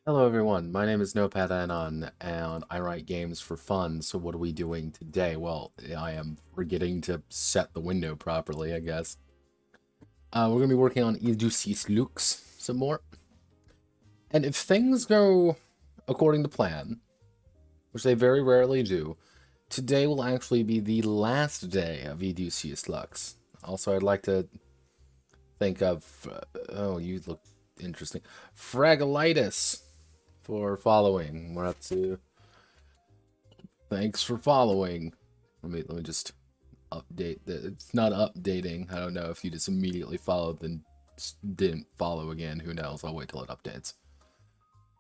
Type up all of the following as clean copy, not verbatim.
Hello everyone, my name is Notepad Anon, and I write games for fun, so what are we doing today? Well, I am forgetting to set the window properly, I guess. We're going to be working on Iuducis Lux some more. And if things go according to plan, which they very rarely do, today will actually be the last day of Iuducis Lux. Also, I'd like to think of... oh, you look interesting. Fragolitis for following. We're up to... Thanks for following. Let me just update that. It's not updating. I don't know if you just immediately followed then didn't follow again. Who knows? I'll wait till it updates.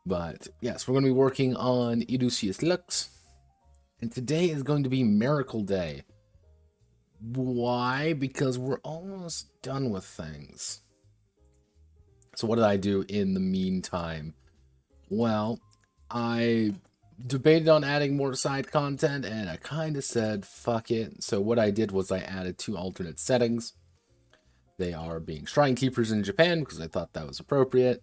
But yes, we're going to be working on Iuducis Lux. And today is going to be Miracle Day. Why? Because we're almost done with things. So what did I do in the meantime? Well, I debated on adding more side content, and I kind of said, fuck it. So what I did was I added 2 alternate settings. They are being Shrine Keepers in Japan, because I thought that was appropriate,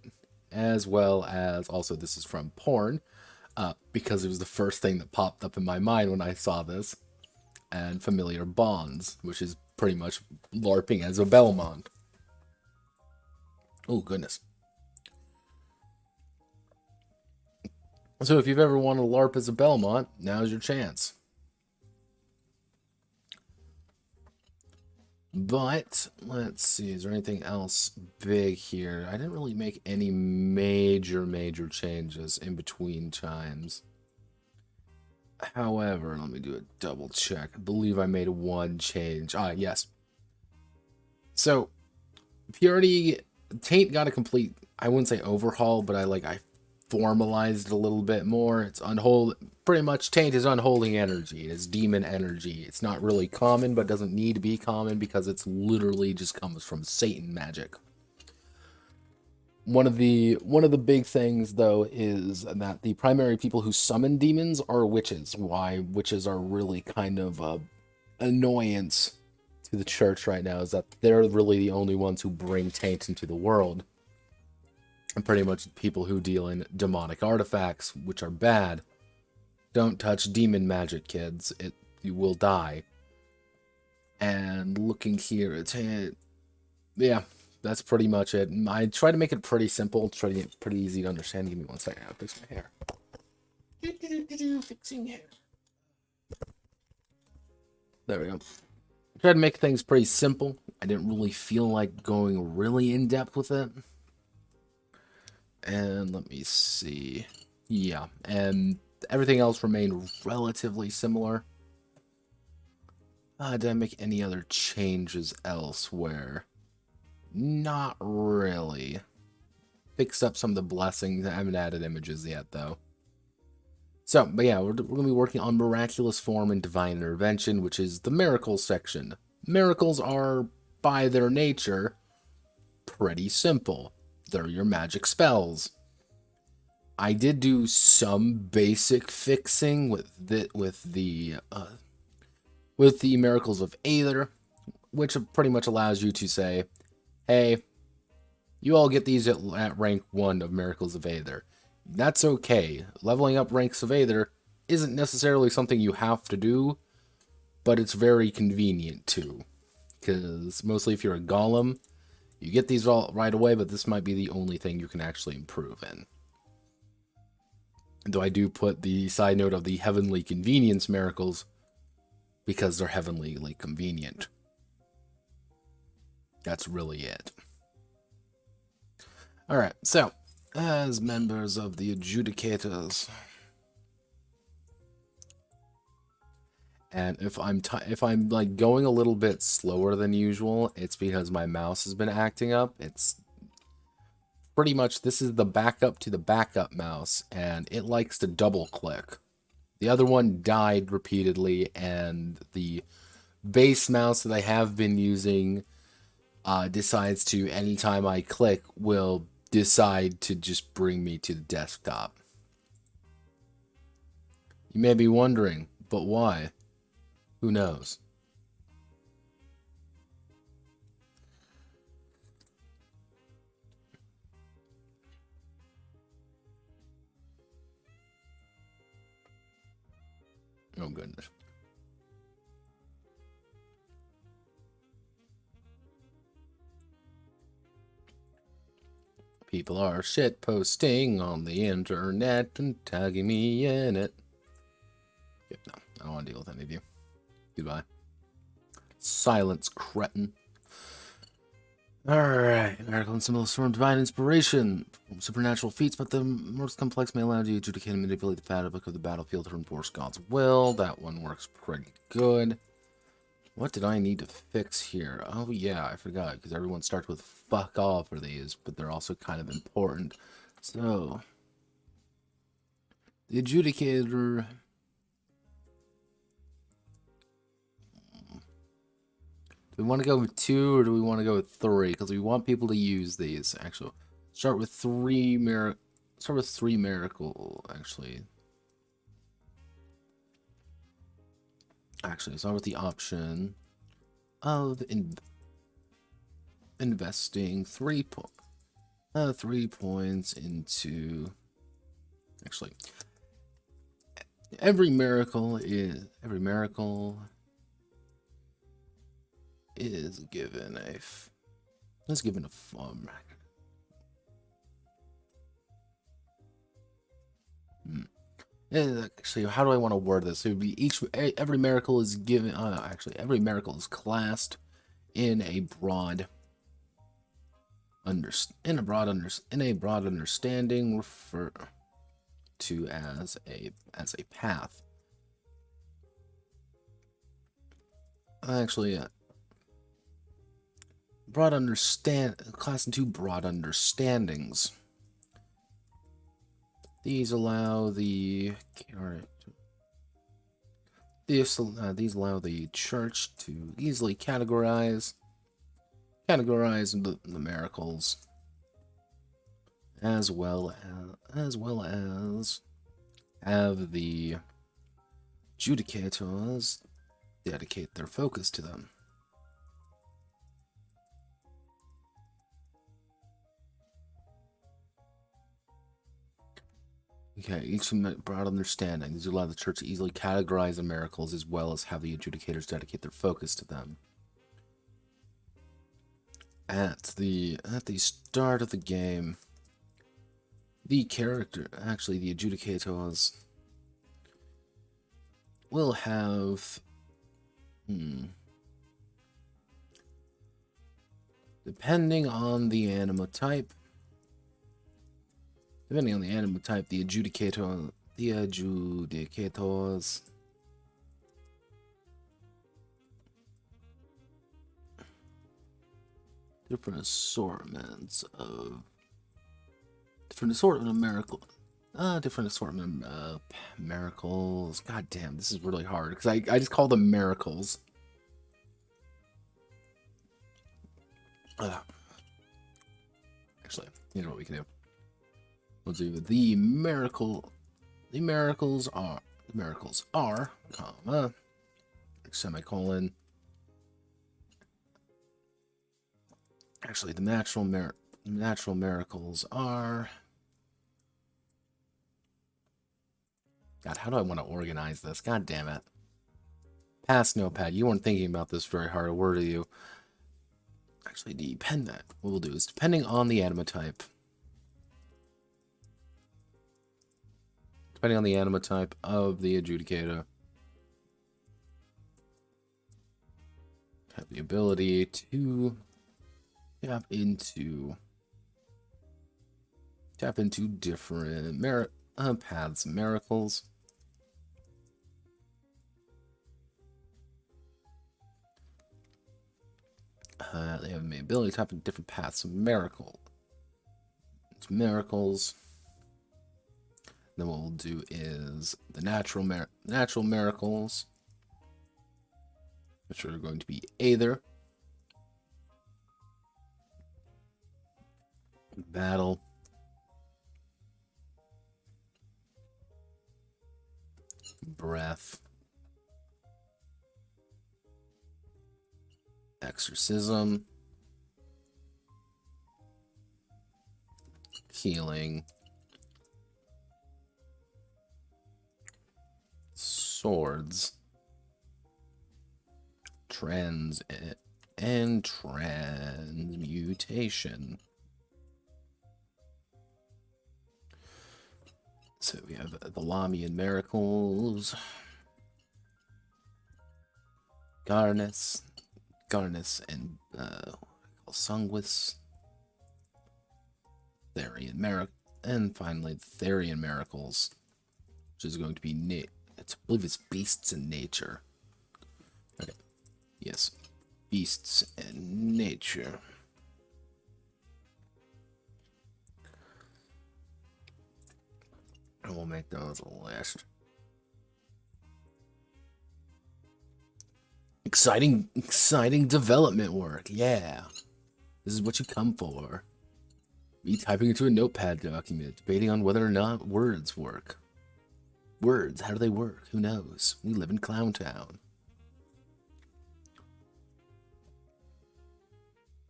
as well as, also this is from porn, because it was the first thing that popped up in my mind when I saw this, and Familiar Bonds, which is pretty much LARPing as a Belmont. Oh, goodness. So if you've ever wanted to LARP as a Belmont, now's your chance. But, let's see, is there anything else big here? I didn't really make any major changes in between times. However, let me do a double check. I believe I made 1 change. Ah, yes. So, Purity, Taint got a complete, I wouldn't say overhaul, but I formalized it a little bit more. It's unholy. Pretty much, Taint is unholy energy. It's demon energy. It's not really common, but doesn't need to be common because it's literally just comes from Satan magic. One of the big things though is that the primary people who summon demons are witches. Why witches are really kind of a annoyance to the church right now is that they're really the only ones who bring Taint into the world. And pretty much people who deal in demonic artifacts, which are bad. Don't touch demon magic, kids. You will die. And looking here, it's yeah, that's pretty much it. I try to make it pretty simple, try to get it pretty easy to understand. Give me 1 second, I'll fix my hair. Fixing hair. There we go. Try to make things pretty simple. I didn't really feel like going really in depth with it. And let me see. Yeah, and everything else remained relatively similar. Did I make any other changes elsewhere? Not really. Fixed up some of the blessings. I haven't added images yet, though. So, but yeah, we're going to be working on Miraculous Form and Divine Intervention, which is the Miracles section. Miracles are, by their nature, pretty simple. They're your magic spells. I did do some basic fixing with the Miracles of Aether, which pretty much allows you to say, hey, you all get these at rank 1 of Miracles of Aether. That's okay. Leveling up ranks of Aether isn't necessarily something you have to do, but it's very convenient too. Because mostly if you're a golem, you get these all right away, but this might be the only thing you can actually improve in. Though I do put the side note of the heavenly convenience miracles because they're heavenly convenient. That's really it. Alright, so, as members of the Adjudicators, and if I'm like going a little bit slower than usual, it's because my mouse has been acting up. It's pretty much, this is the backup to the backup mouse, and it likes to double click. The other one died repeatedly, and the base mouse that I have been using decides to, anytime I click, will decide to just bring me to the desktop. You may be wondering, but why? Who knows? Oh, goodness. People are shitposting on the internet and tagging me in it. Yep, no, I don't want to deal with any of you. Goodbye. Silence, cretin. Alright, miracle and symbols from divine inspiration. Supernatural feats, but the most complex may allow you to adjudicate and manipulate the fabric of the battlefield to enforce God's will. That one works pretty good. What did I need to fix here? Oh yeah, I forgot, because everyone starts with fuck all for these, but they're also kind of important. So, the Adjudicator... Do we want to go with 2 or do we want to go with 3? Because we want people to use these, actually. Start with 3 miracle, actually. Start with the option of investing 3 points into... Actually, every miracle is given a Actually, how do I want to word this? It would be every miracle is given. Every miracle is classed in a broad understanding, referred to as a path. Class into broad understandings. These allow the church to easily categorize the miracles, as well as have the Adjudicators dedicate their focus to them. Okay, each broad understanding. These allow the church to easily categorize the miracles as well as have the Adjudicators dedicate their focus to them. At the start of the game, the Adjudicators will have depending on the anima type. The Adjudicators different assortment of miracles. God damn, this is really hard because I just call them miracles. Actually, you know what we can do. We'll do the miracles are, comma, semicolon. Actually, the natural miracles are... God, how do I want to organize this? God damn it. Pass notepad. You weren't thinking about this very hard, were you? Actually, what we'll do is, depending on the anima type, of the Adjudicator, have the ability to tap into different paths and miracles. They have the ability to tap into different paths of miracles. Then what we'll do is the natural miracles, which are going to be either battle, breath, exorcism, healing, swords. And transmutation. So we have the Lamian Miracles, Garnus, and Sunguis, Therian and finally the Therian Miracles, which is going to be I believe it's Beasts in Nature. Okay, yes, Beasts in Nature. And we'll make those a list. Exciting development work. Yeah. This is what you come for. Me typing into a notepad document, debating on whether or not words work. Words, how do they work? Who knows? We live in Clown Town.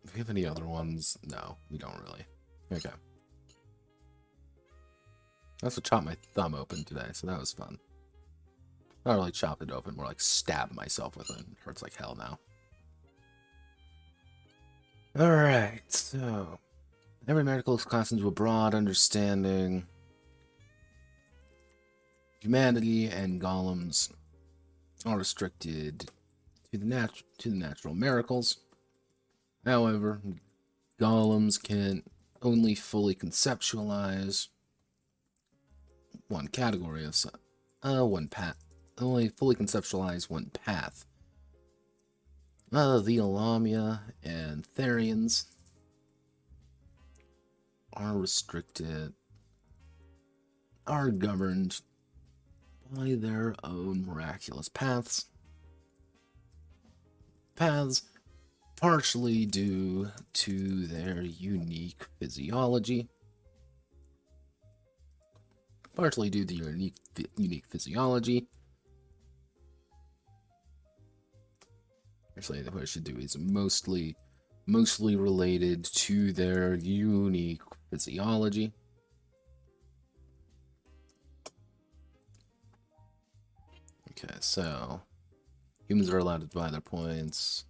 Do we have any other ones? No, we don't really. Okay. I also chopped my thumb open today, so that was fun. Not really chopped it open, more like stabbed myself with it. It hurts like hell now. Alright, so every medical class into a broad understanding. Humanity and golems are restricted to the natural miracles. However, golems can only fully conceptualize one category of one path. Only fully conceptualize one path. The Elamia and Therians are governed by their own miraculous paths. Partially due to their unique physiology. Actually, what I should do is mostly related to their unique physiology. Okay, so humans are allowed to divide their points.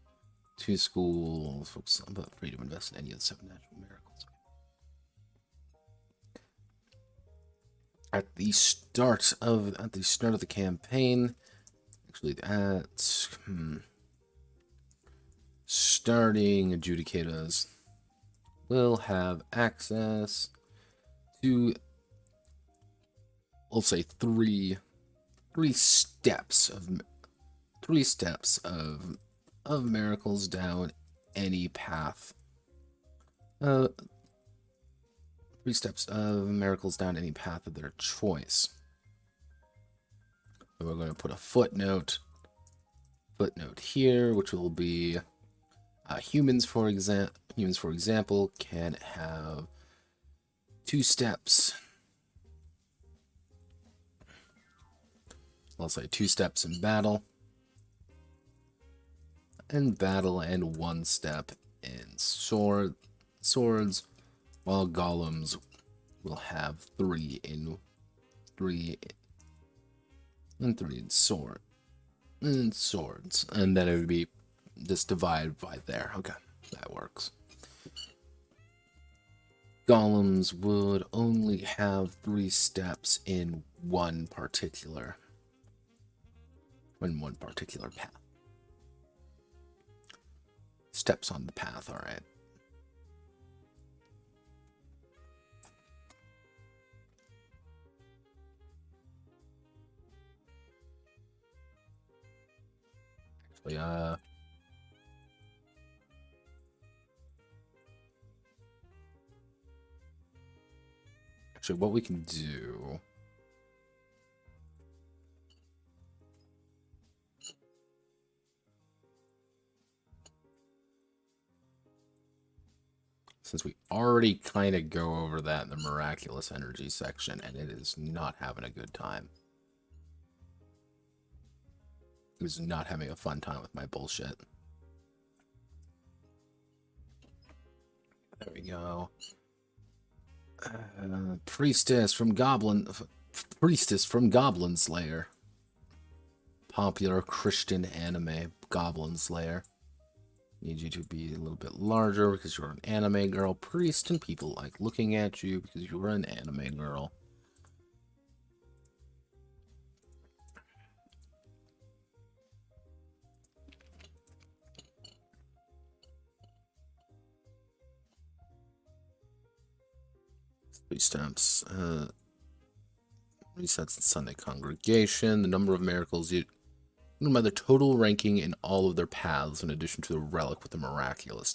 2 schools, focus on but free to invest in any of the 7 natural miracles. At the start of the campaign, actually starting Adjudicators will have access to, we'll say, three steps of miracles down any path. 3 steps of miracles down any path of their choice. And we're going to put a footnote here, which will be humans, for example, can have 2 steps. I'll say 2 steps in battle. And 1 step in swords, while golems will have 3 in swords, and then it would be just divided by there. Okay, that works. Golems would only have 3 steps in one particular path. Steps on the path, all right. Actually, what we can do, since we already kind of go over that in the miraculous energy section, and it is not having a good time. It was not having a fun time with my bullshit. There we go. Priestess from Goblin Slayer. popular Christian anime, Goblin Slayer. Need you to be a little bit larger because you're an anime girl priest and people like looking at you because you're an anime girl. Three steps. Resets the Sunday congregation. The number of miracles you by the total ranking in all of their paths, in addition to the relic with the miraculous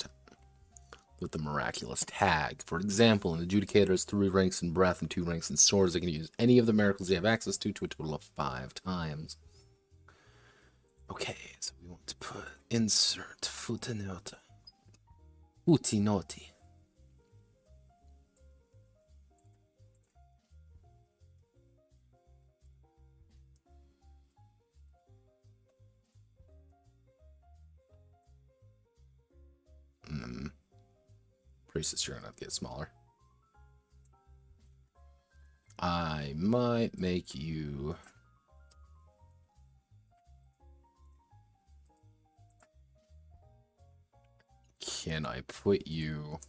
tag. For example, in Adjudicators, 3 ranks in breath and 2 ranks in swords. They can use any of the miracles they have access to a total of 5 times. Okay, so we want to put insert footnote. Footinoti. Priestess, you're gonna get smaller. I might make you... Can I put you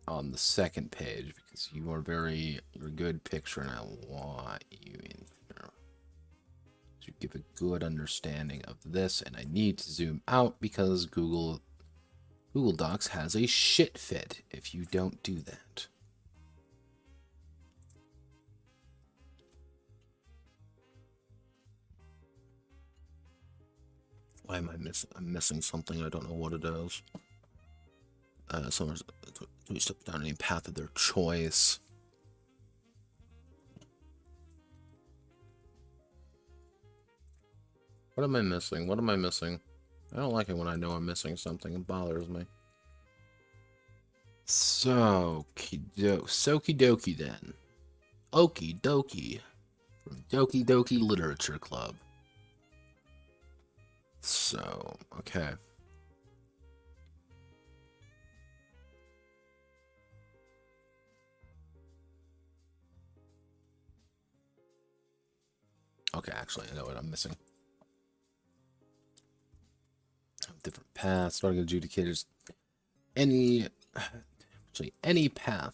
on the second page? Because you are you're a good picture and I want you in here to give a good understanding of this. And I need to zoom out because Google Docs has a shit fit if you don't do that. Why am I missing? I'm missing something. I don't know what it is. Someone's we step down any path of their choice. What am I missing? What am I missing? I don't like it when I know I'm missing something. It bothers me. So, Soki Doki then. Okie dokie. From Doki Doki Literature Club. So, okay. Okay, actually, I know what I'm missing. Different paths, starting adjudicators. Any path.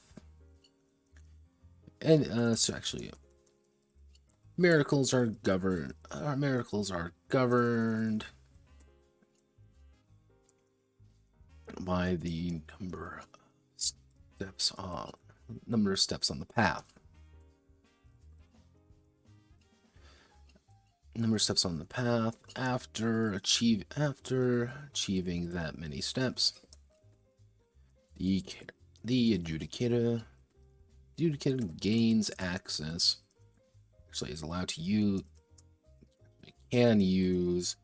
And so actually, miracles are governed. Miracles are governed by the number of steps on the path. Number of steps on the path after achieving that many steps. The adjudicator gains access. Actually, is allowed to use. Can use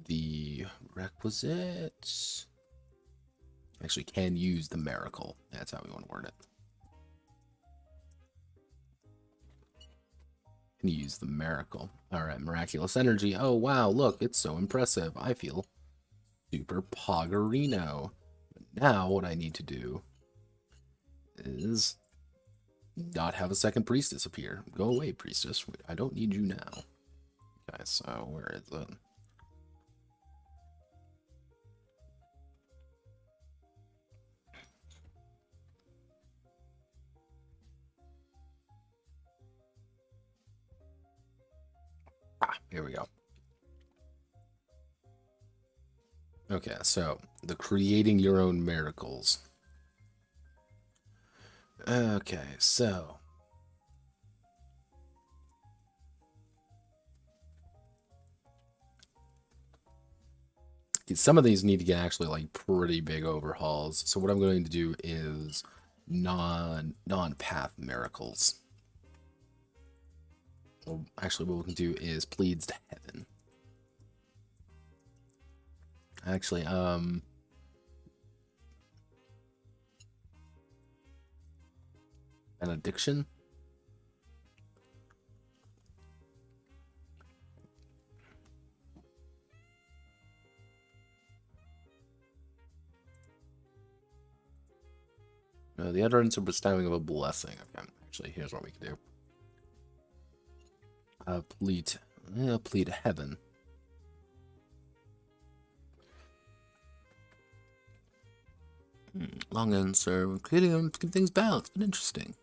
the requisites. Actually, can use the miracle. That's how we want to word it. Can use the miracle. All right, miraculous energy. Oh wow, look, it's so impressive. I feel super poggerino. But now what I need to do is not have a second priestess appear. Go away, priestess. I don't need you now. Okay, so where is it? Here we go. Okay, so the creating your own miracles. Okay, so some of these need to get actually like pretty big overhauls. So what I'm going to do is non-path miracles. Well, actually, what we can do is pleads to heaven. Actually, benediction. The utterance or bestowing of a blessing. Okay, actually, here's what we can do. Plead heaven. Long answer. Clearly, keep things balanced, but interesting.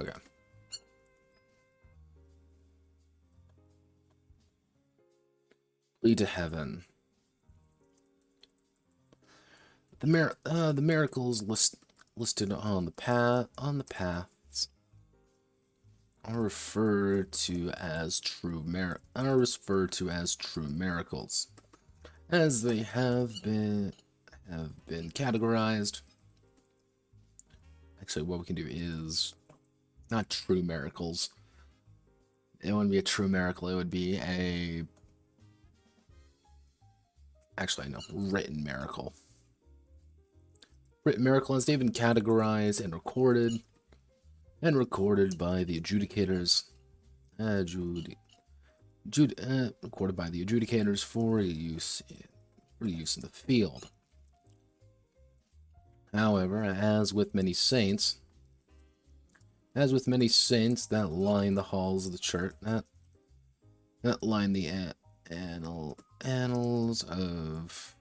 Okay. Plead to heaven. The miracles listed on the paths are referred to as true miracles, as they have been categorized. Actually, what we can do is not true miracles. It wouldn't be a true miracle. It would be a written miracle. Written miracle, as they've been categorized and recorded by the adjudicators, recorded by the adjudicators for use in the field. However, as with many saints that line the halls of the church, that line the annals of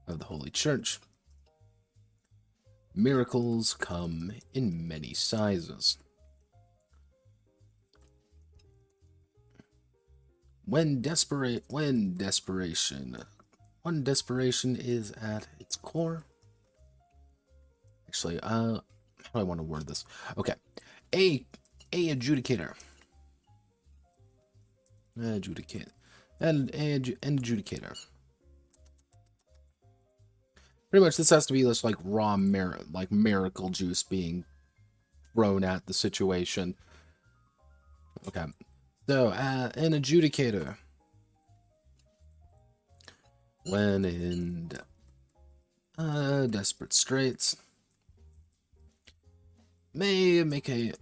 the Holy Church, miracles come in many sizes. When desperation is at its core. Actually, how do I want to word this? Okay, a adjudicator, adjudicator. Pretty much, this has to be just like raw miracle juice being thrown at the situation. Okay, so an adjudicator, when in desperate straits, may make a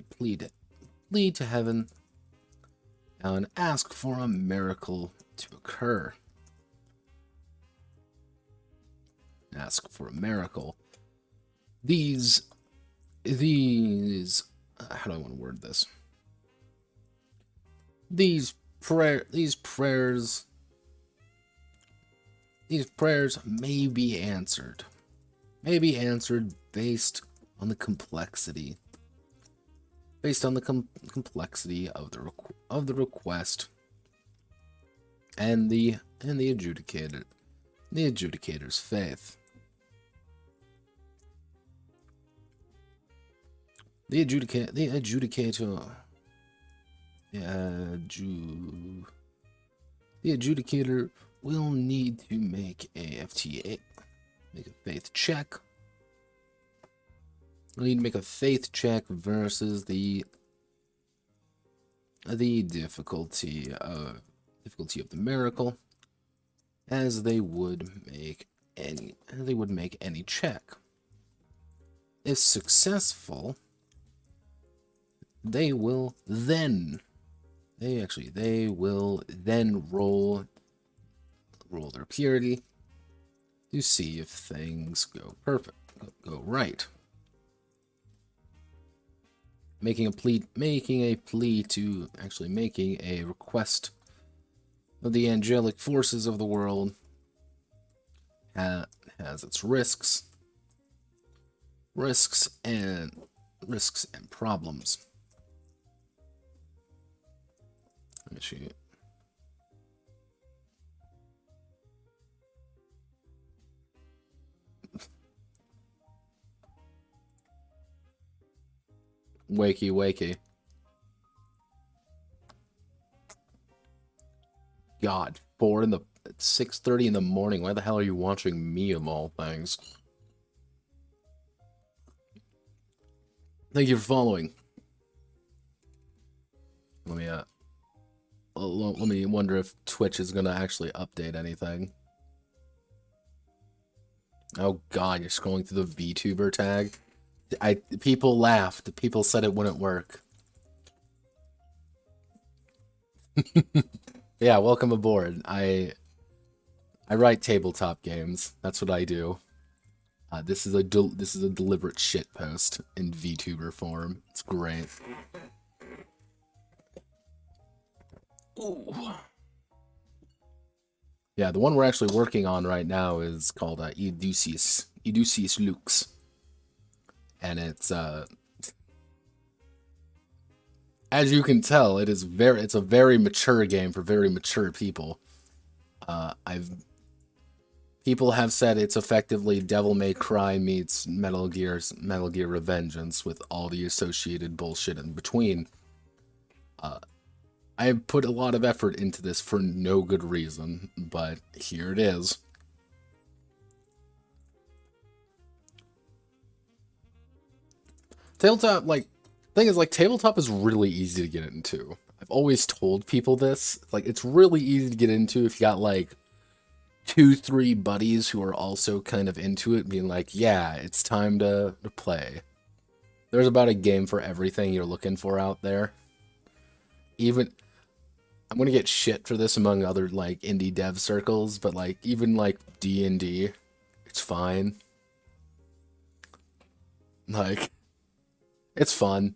plea to heaven and ask for a miracle to occur. Ask for a miracle. These how do I want to word this? These prayers may be answered. Based on the complexity. Of the request and the adjudicator's faith. The adjudicator will need to make a faith check. We'll need to make a faith check versus the difficulty of the miracle, as they would make any check. If successful, they will then roll their purity to see if things go right. Making a request of the angelic forces of the world has its risks and problems. Let me see. Wakey. God, 6:30 in the morning. Why the hell are you watching me, of all things? Thank you for following. Let me wonder if Twitch is gonna actually update anything. Oh God, you're scrolling through the VTuber tag. People laughed. People said it wouldn't work. Yeah, welcome aboard. I write tabletop games. That's what I do. This is a deliberate shit post in VTuber form. It's great. Ooh. Yeah, the one we're actually working on right now is called Iuducis Lux, and it's as you can tell, it's a very mature game for very mature people. I've People have said it's effectively Devil May Cry meets Metal Gear Revengeance with all the associated bullshit in between. I have put a lot of effort into this for no good reason, but here it is. Tabletop, thing is, tabletop is really easy to get into. I've always told people this. It's really easy to get into if you got, 2-3 buddies who are also kind of into it, being like, yeah, it's time to play. There's about a game for everything you're looking for out there. Even, I'm gonna get shit for this among other, indie dev circles, but, even, D&D, it's fine. It's fun.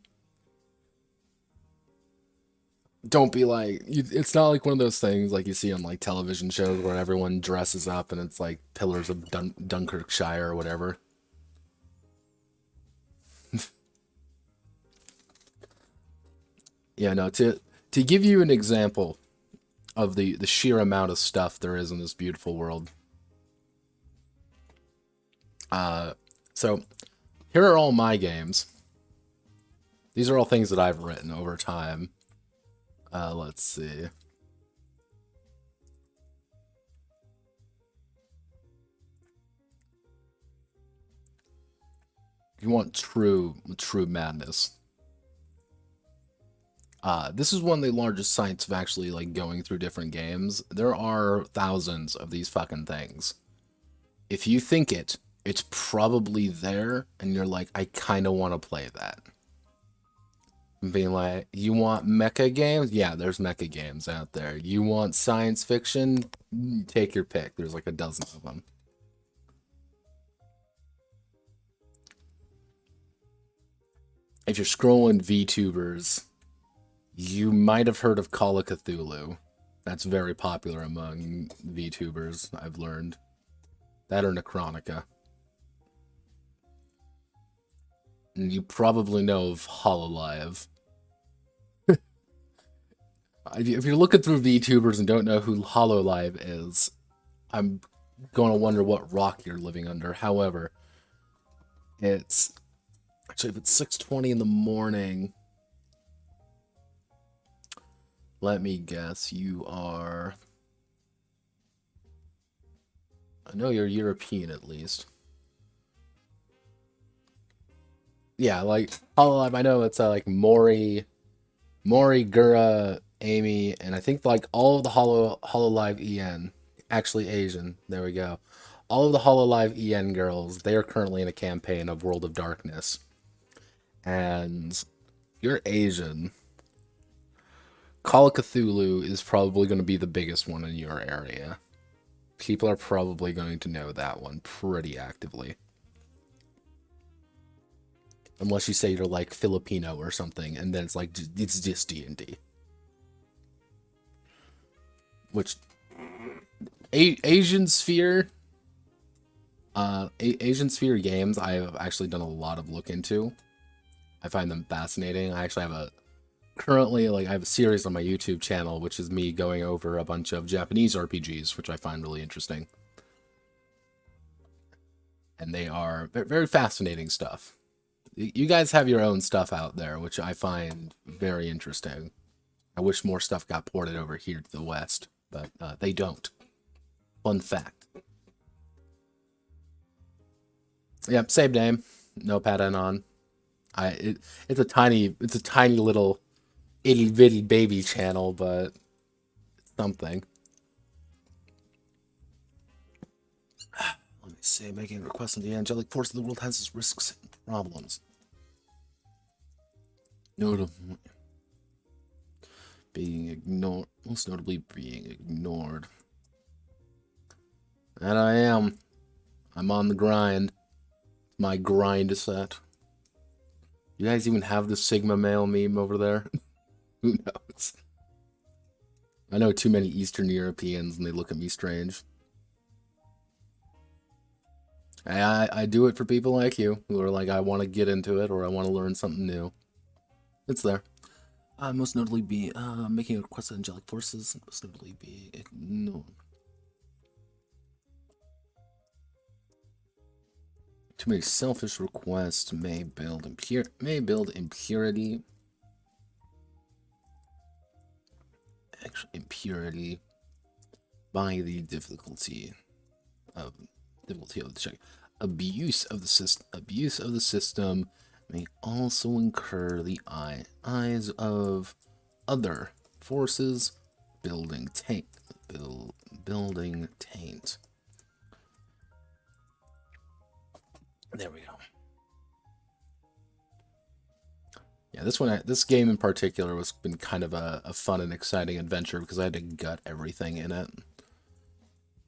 Don't be it's not like one of those things like you see on television shows where everyone dresses up and it's like Pillars of Dunkirkshire or whatever. Yeah, no, to give you an example of the sheer amount of stuff there is in this beautiful world. So here are all my games. These are all things that I've written over time. Let's see. If you want true madness. This is one of the largest sites of actually going through different games. There are thousands of these fucking things. If you think it's probably there, and you're like, I kind of want to play that. Being like, you want mecha games? Yeah, there's mecha games out there. You want science fiction? Take your pick. There's a dozen of them. If you're scrolling VTubers, you might have heard of Call of Cthulhu. That's very popular among VTubers, I've learned. That or Necronica. And you probably know of Hololive. If you're looking through VTubers and don't know who Hololive is, I'm going to wonder what rock you're living under. However, it's actually, if it's 6:20 in the morning, let me guess, you are, I know you're European at least. Yeah, Hololive, I know it's Mori, Gura, Amy, and I think all of the Hololive EN, actually Asian, there we go. All of the Hololive EN girls, they are currently in a campaign of World of Darkness. And if you're Asian, Call of Cthulhu is probably going to be the biggest one in your area. People are probably going to know that one pretty actively. Unless you say you're Filipino or something, and then it's just D&D. Which, Asian Sphere, Asian Sphere games I've actually done a lot of look into. I find them fascinating. I actually have currently I have a series on my YouTube channel, which is me going over a bunch of Japanese RPGs, which I find really interesting. And they are very fascinating stuff. You guys have your own stuff out there, which I find very interesting. I wish more stuff got ported over here to the West, but they don't. Fun fact. Yep, same name. No pattern on. It's a tiny little itty bitty baby channel, but it's something. Let me see. Making requests in the angelic force of the world has its risks and problems. No, Being ignored. Most notably being ignored. And I am. I'm on the grind. My grind set. You guys even have the Sigma male meme over there? Who knows? I know too many Eastern Europeans and they look at me strange. I do it for people like you who are like, I want to get into it or I want to learn something new. It's there. Most notably be making a request of angelic forces. Most notably be ignored. Too many selfish requests may build impurity. Actually, impurity by the difficulty of the check. Abuse of the system may also incur the eyes of other forces building taint. There we go. Yeah, this game in particular was been kind of a fun and exciting adventure because I had to gut everything in it.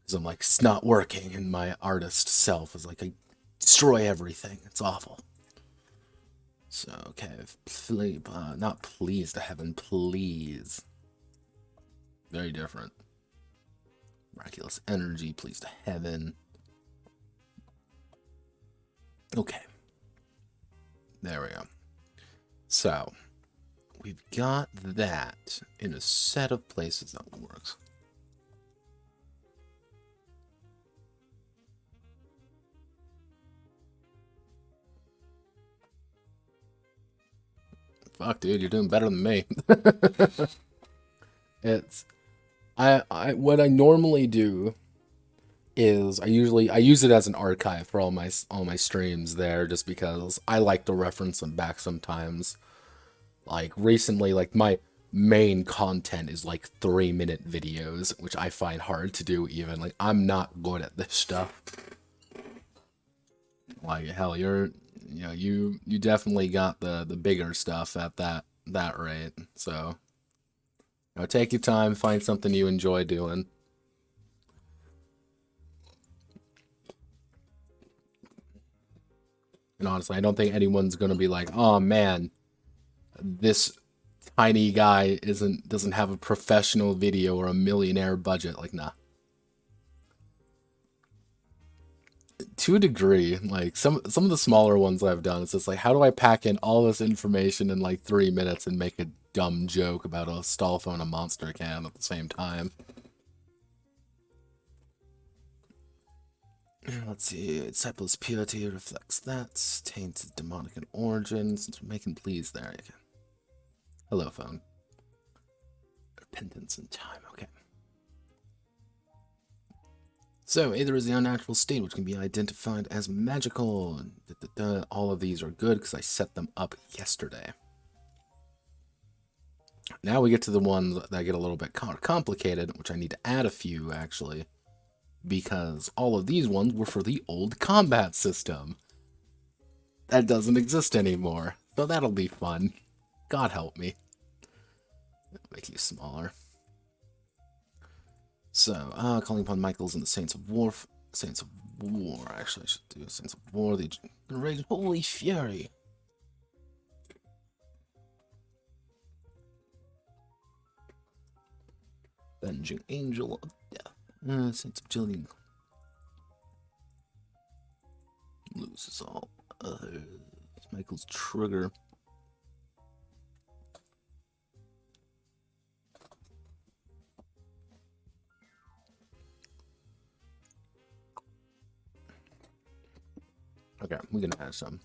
Because I'm like, it's not working, and my artist self is like, I destroy everything. It's awful. So, okay, not please to heaven, please. Very different. Miraculous energy, please to heaven. Okay. There we go. So, we've got that in a set of places that works. Fuck, dude, you're doing better than me. What I normally do is I use it as an archive for all my streams there, just because I like to reference them back sometimes. Like recently, like my main content is like 3-minute videos, which I find hard to do even. Like I'm not good at this stuff. Like hell, you definitely got the bigger stuff at that rate. So take your time, find something you enjoy doing. And honestly, I don't think anyone's gonna be like, oh man, this tiny guy doesn't have a professional video or a millionaire budget. Like, nah. To a degree, like some of the smaller ones I've done, it's just like, how do I pack in all this information in like 3 minutes and make a dumb joke about a stall phone and a monster can at the same time? Let's see, disciples purity reflects that. Tainted demonic in origin. Since we're making pleas there. Okay. Hello, phone. Repentance in time. Okay. So, Aether is the unnatural state, which can be identified as magical. All of these are good because I set them up yesterday. Now we get to the ones that get a little bit complicated, which I need to add a few, actually. Because all of these ones were for the old combat system. That doesn't exist anymore. So that'll be fun. God help me. I'll make you smaller. So, calling upon Michaels and the Saints of War. Actually, I should do Saints of War. The Rage. Holy Fury. Avenging Angel of Death. Saints of Jillian. Loses all others. Michael's Trigger. Okay, we can add some.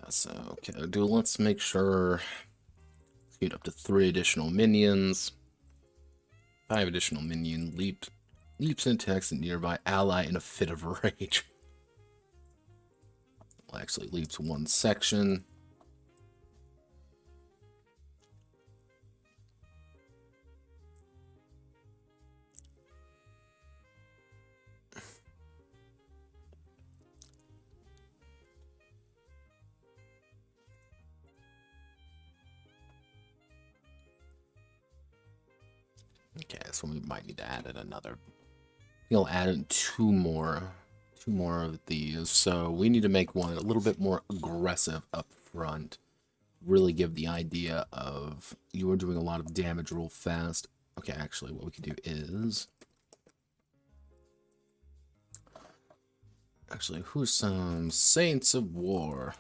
So, okay, let's make sure. Let's get up to 3 additional minions. 5 additional minion leaps and attacks a nearby ally in a fit of rage. Well, actually leaps 1 section. next one we might need to add in another. You'll add in two more of these. So we need to make one a little bit more aggressive up front. Really give the idea of you are doing a lot of damage real fast. Okay, actually, what we can do is... Actually, who's some Saints of War?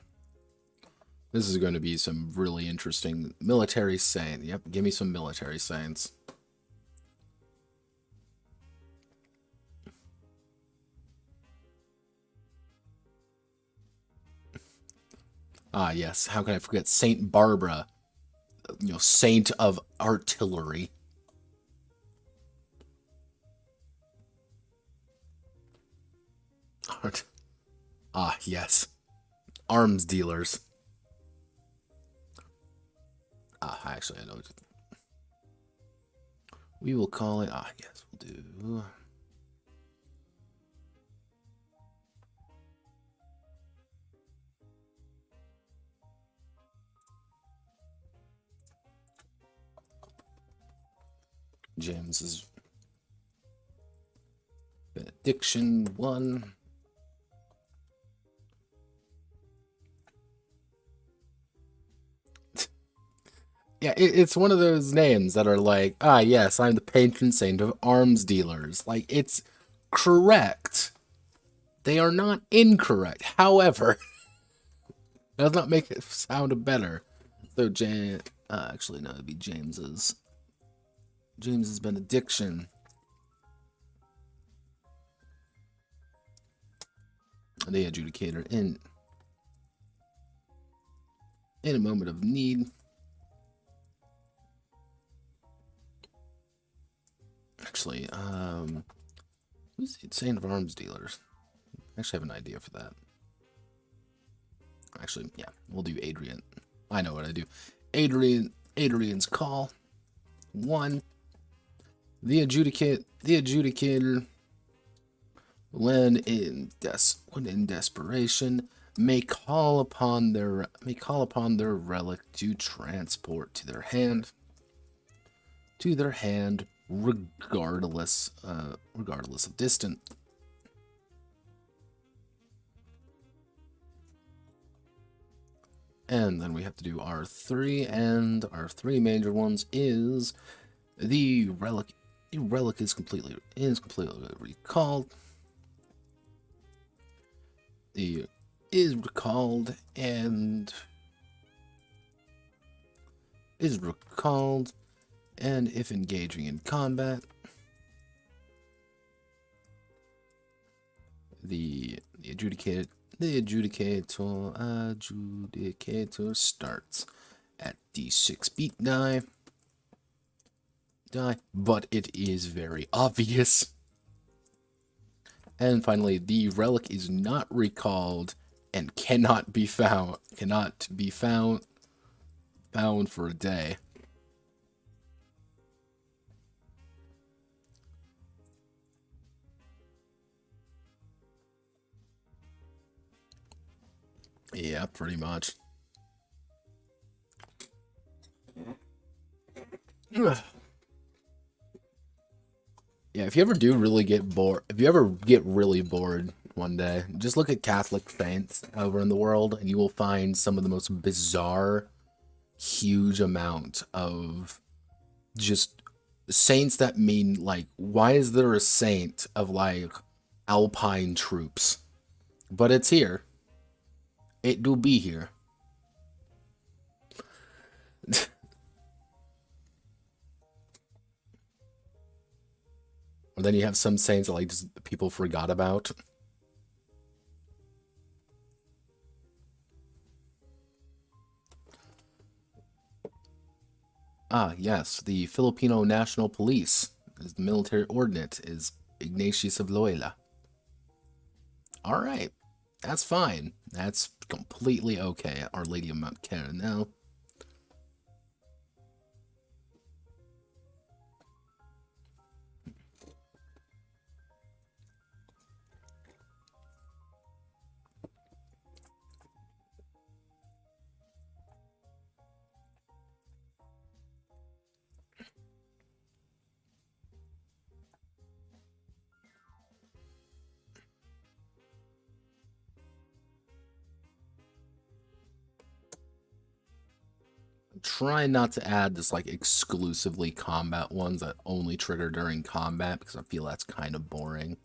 This is going to be some really interesting military saint. Yep, give me some military saints. Ah, yes. How can I forget Saint Barbara? You know, saint of artillery. Ah, yes. Arms dealers. Ah, actually, I know. We will call it... Ah, yes, we'll do... James's Benediction 1. Yeah, it's one of those names that are like, ah, yes, I'm the patron saint of arms dealers. Like, it's correct. They are not incorrect. However, does not make it sound better. So, actually, no, it'd be James's Benediction. The Adjudicator in a moment of need. Actually, who's the Saint of Arms Dealers? I actually have an idea for that. Actually, yeah, we'll do Adrian. I know what I do. Adrian's Call. 1. The Adjudicator, when in desperation, may call upon their relic to transport to their hand, regardless of distance. And then we have to do our 3, and our 3 major ones is the relic. The relic is completely recalled. Is recalled and if engaging in combat, the adjudicator starts at D6 beat die, but it is very obvious. And finally, the relic is not recalled and cannot be found for a day. Yeah, pretty much. Yeah, if you ever do really get bored, if you ever get really bored one day, just look at Catholic saints over in the world, and you will find some of the most bizarre, huge amount of just saints that mean, like, why is there a saint of, like, Alpine troops? But it's here. It do be here. Or then you have some saints that, like, just people forgot about. Ah, yes, the Filipino National Police, as the military ordinate, is Ignatius of Loyola. Alright, that's fine. That's completely okay. Our Lady of Mount Carmel. Try not to add this like exclusively combat ones that only trigger during combat, because I feel that's kind of boring.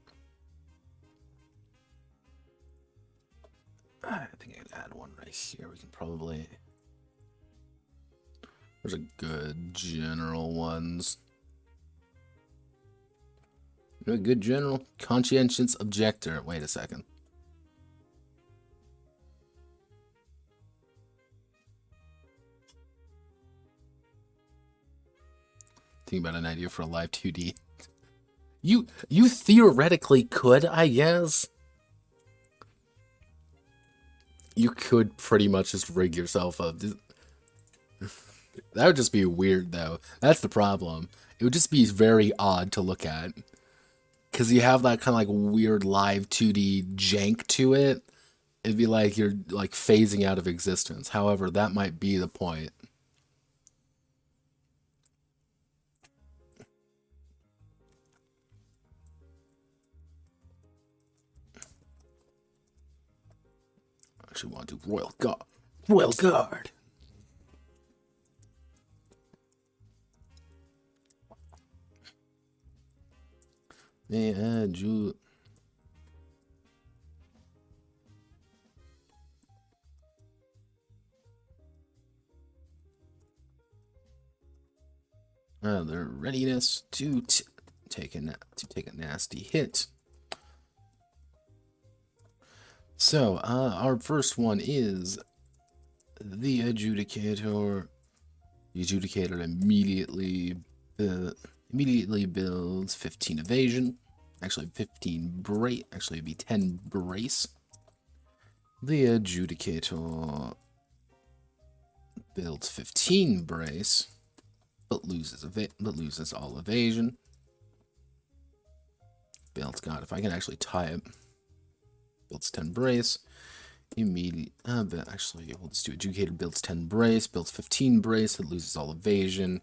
I think I can add one right here. We can probably... There's a good general ones. A good general? Conscientious objector. Wait a second. Think about an idea for a live 2D. You theoretically could, I guess. You could pretty much just rig yourself up. That would just be weird, though. That's the problem. It would just be very odd to look at. Because you have that kind of like weird live 2D jank to it. It'd be like you're like phasing out of existence. However, that might be the point. I actually want to do Royal Guard. Royal Guard! Yeah, their readiness to take a nasty hit. So, our first one is the Adjudicator. The Adjudicator immediately builds 15 evasion. Actually, 15 brace. Actually, it'd be 10 brace. The Adjudicator builds 15 brace, but loses all evasion. Builds, God, if I can actually tie it. Builds 10 brace. But actually, we'll just do Adjudicator builds 10 brace, builds 15 brace, it loses all evasion.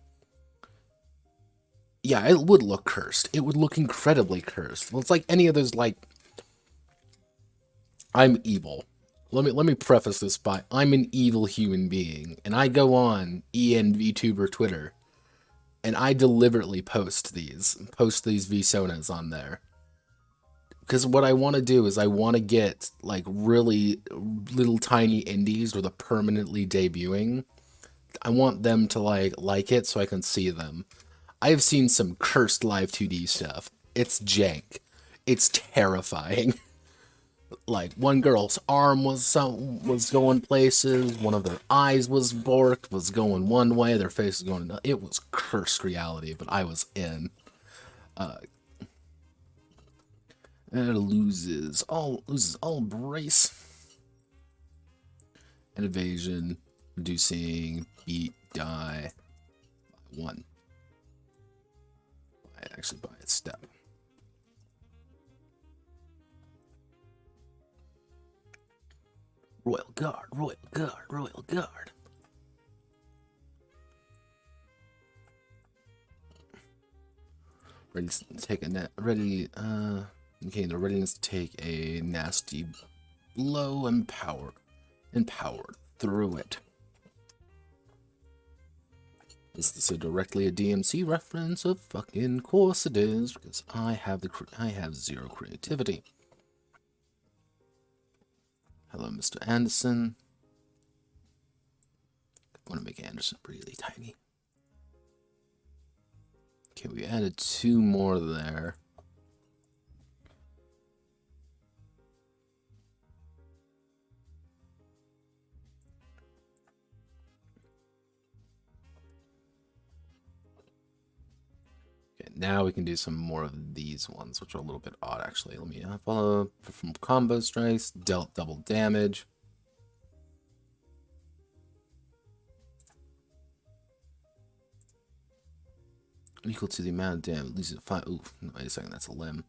Yeah, it would look cursed. It would look incredibly cursed. Well, it's like any of those, like... I'm evil. Let me preface this by, I'm an evil human being, and I go on ENVTuber Twitter, and I deliberately post these VSONAs on there. Because what I want to do is I want to get, like, really little tiny indies with a permanently debuting. I want them to, like it so I can see them. I've seen some cursed live 2D stuff. It's jank. It's terrifying. Like, one girl's arm was going places, one of their eyes was borked, was going one way, their face was going another. It was cursed reality, but I was in. It loses all brace and evasion, reducing beat die by 1. Actually, by a step. Royal Guard, Royal Guard, Royal Guard. Ready to take a okay, the readiness to take a nasty blow, empowered through it. Is this directly a DMC reference? Of fucking course it is, because I have 0 creativity. Hello, Mr. Anderson. I want to make Anderson really tiny. Okay, we added 2 more there. Okay, now we can do some more of these ones, which are a little bit odd, actually. Let me follow from combo strikes, dealt double damage. Equal to the amount of damage. Loses 5. Ooh, wait a second, that's a limb.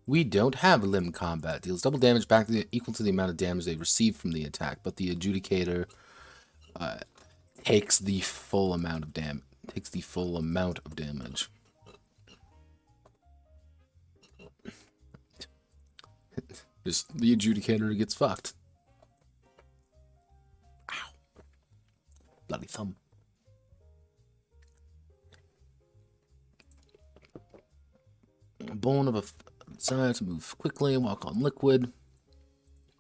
We don't have limb combat. Deals double damage back equal to the amount of damage they receive from the attack, but the Adjudicator takes the full amount of damage. Just the Adjudicator gets fucked. Ow. Bloody thumb. Bone of a side to move quickly, walk on liquid.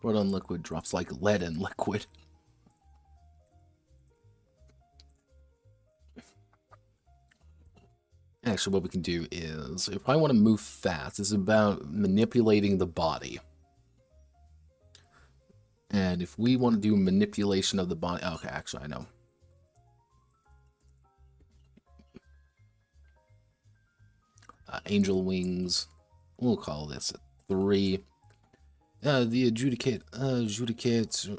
Word on liquid drops like lead in liquid. Actually, what we can do is, if I want to move fast, it's about manipulating the body. And if we want to do manipulation of the body... Okay, actually, I know. Angel wings. We'll call this a 3. The Adjudicates.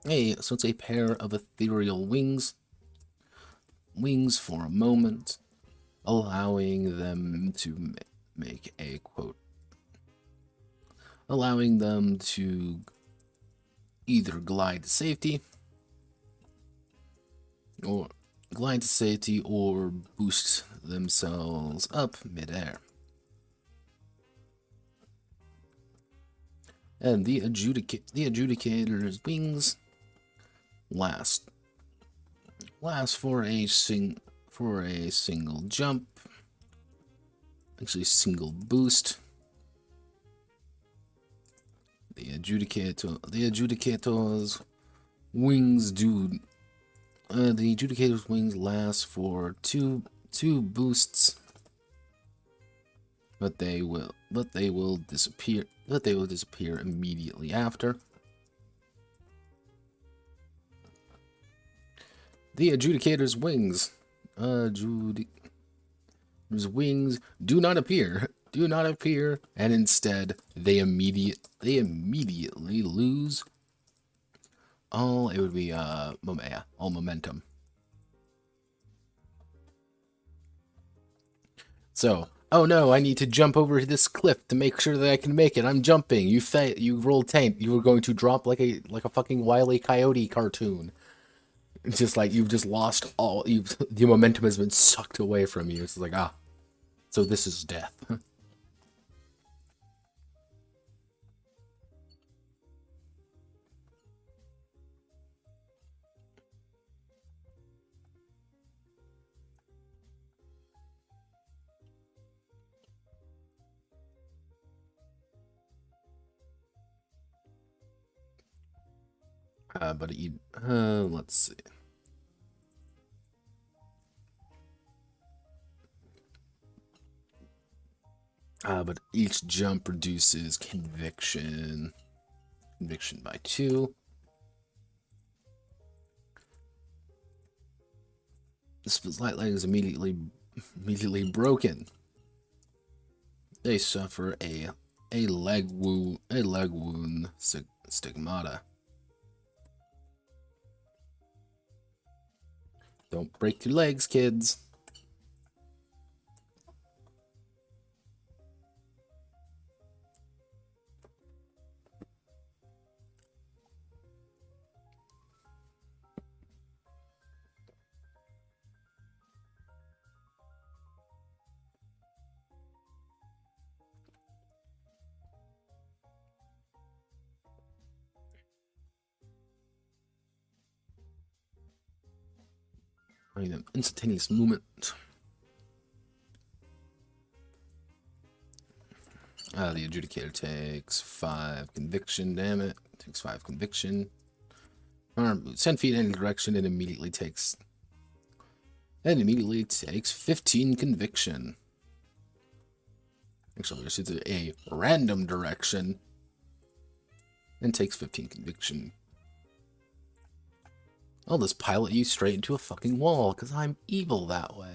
Hey, so it's a pair of ethereal wings. Wings for a moment, allowing them to make a quote. Allowing them to either glide to safety or boost themselves up midair. And the Adjudicator's wings last for a single jump, actually single boost. The Adjudicator's wings last for two boosts, but they will disappear immediately after. The Adjudicator's wings. Wings do not appear, and instead they immediately lose all. It would be all momentum. So, oh no, I need to jump over this cliff to make sure that I can make it. I'm jumping. You rolled taint. You were going to drop like a fucking Wile E. Coyote cartoon. It's just like you've just lost all. The momentum has been sucked away from you. It's like, so this is death. Let's see. But each jump reduces conviction. Conviction by 2. This light leg is immediately broken. They suffer a leg wound stigmata. Don't break your legs, kids. I need an instantaneous movement. The Adjudicator takes 5 conviction, damn it. Takes 5 conviction. 10 feet in any direction and immediately takes 15 conviction. Actually, it's a random direction and takes 15 conviction. I'll just pilot you straight into a fucking wall, because I'm evil that way.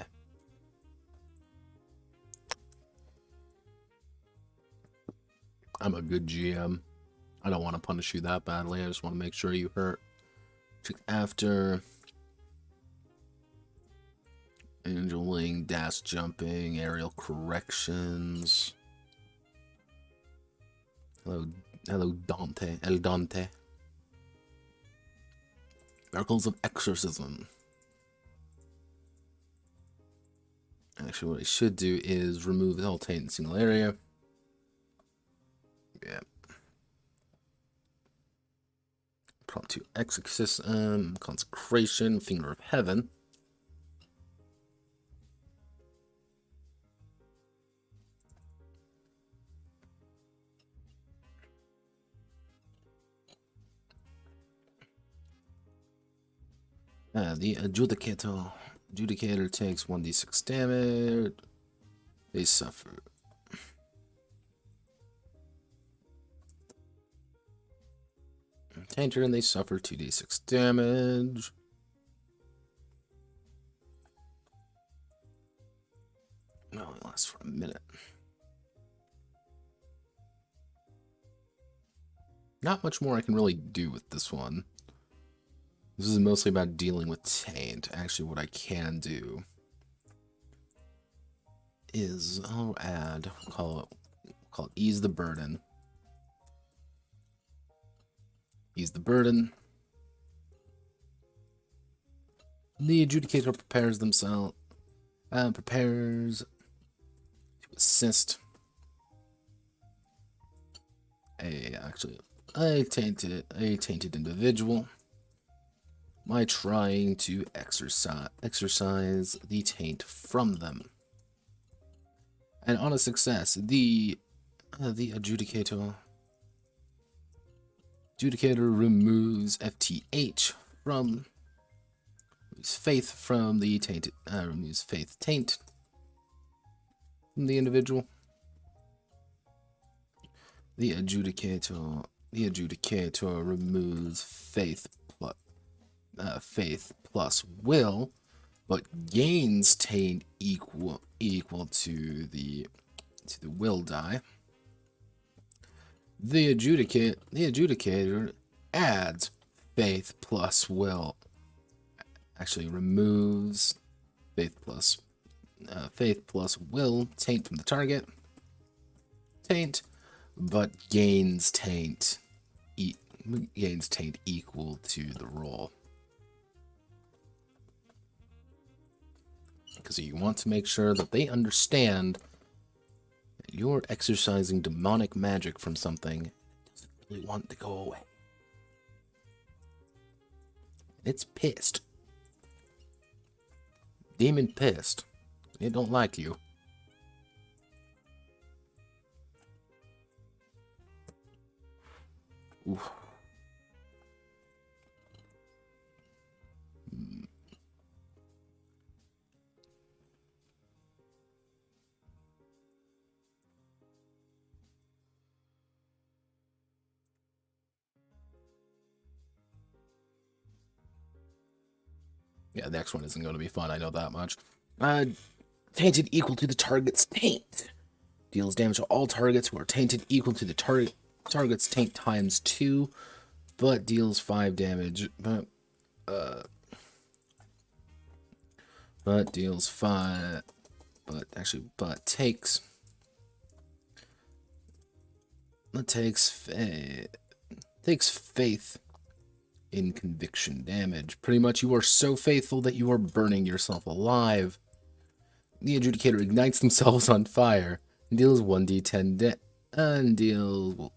I'm a good GM. I don't want to punish you that badly. I just want to make sure you hurt. After angel wing, dash jumping, aerial corrections. Hello, Dante. El Dante. Miracles of exorcism. Actually, what I should do is remove all taint in a single area. Yeah. Prompt 2 exorcism, consecration, finger of heaven. The Adjudicator takes 1d6 damage. They suffer. Tainter, and they suffer 2d6 damage. No, it lasts for a minute. Not much more I can really do with this one. This is mostly about dealing with taint. Actually, what I can do is I'll add, call it ease the burden. Ease the burden. The Adjudicator prepares to assist a tainted individual by trying to exercise the taint from them. And on a success, the Adjudicator removes FTH from faith from the tainted removes faith taint from the individual. The Adjudicator removes faith plus will, but gains taint equal to the will die. The Adjudicator adds faith plus will. Actually removes faith plus will taint from the target. But gains taint equal to the roll. Because you want to make sure that they understand that you're exercising demonic magic from something that doesn't really want to go away. It's pissed. Demon pissed. It don't like you. Oof. Yeah, the next one isn't going to be fun, I know that much. Tainted equal to the target's taint. Deals damage to all targets who are tainted equal to the target's taint times 2, but deals 5 damage. But deals 5. But takes faith in conviction damage. Pretty much, you are so faithful that you are burning yourself alive. The Adjudicator ignites themselves on fire and deals 1d10 and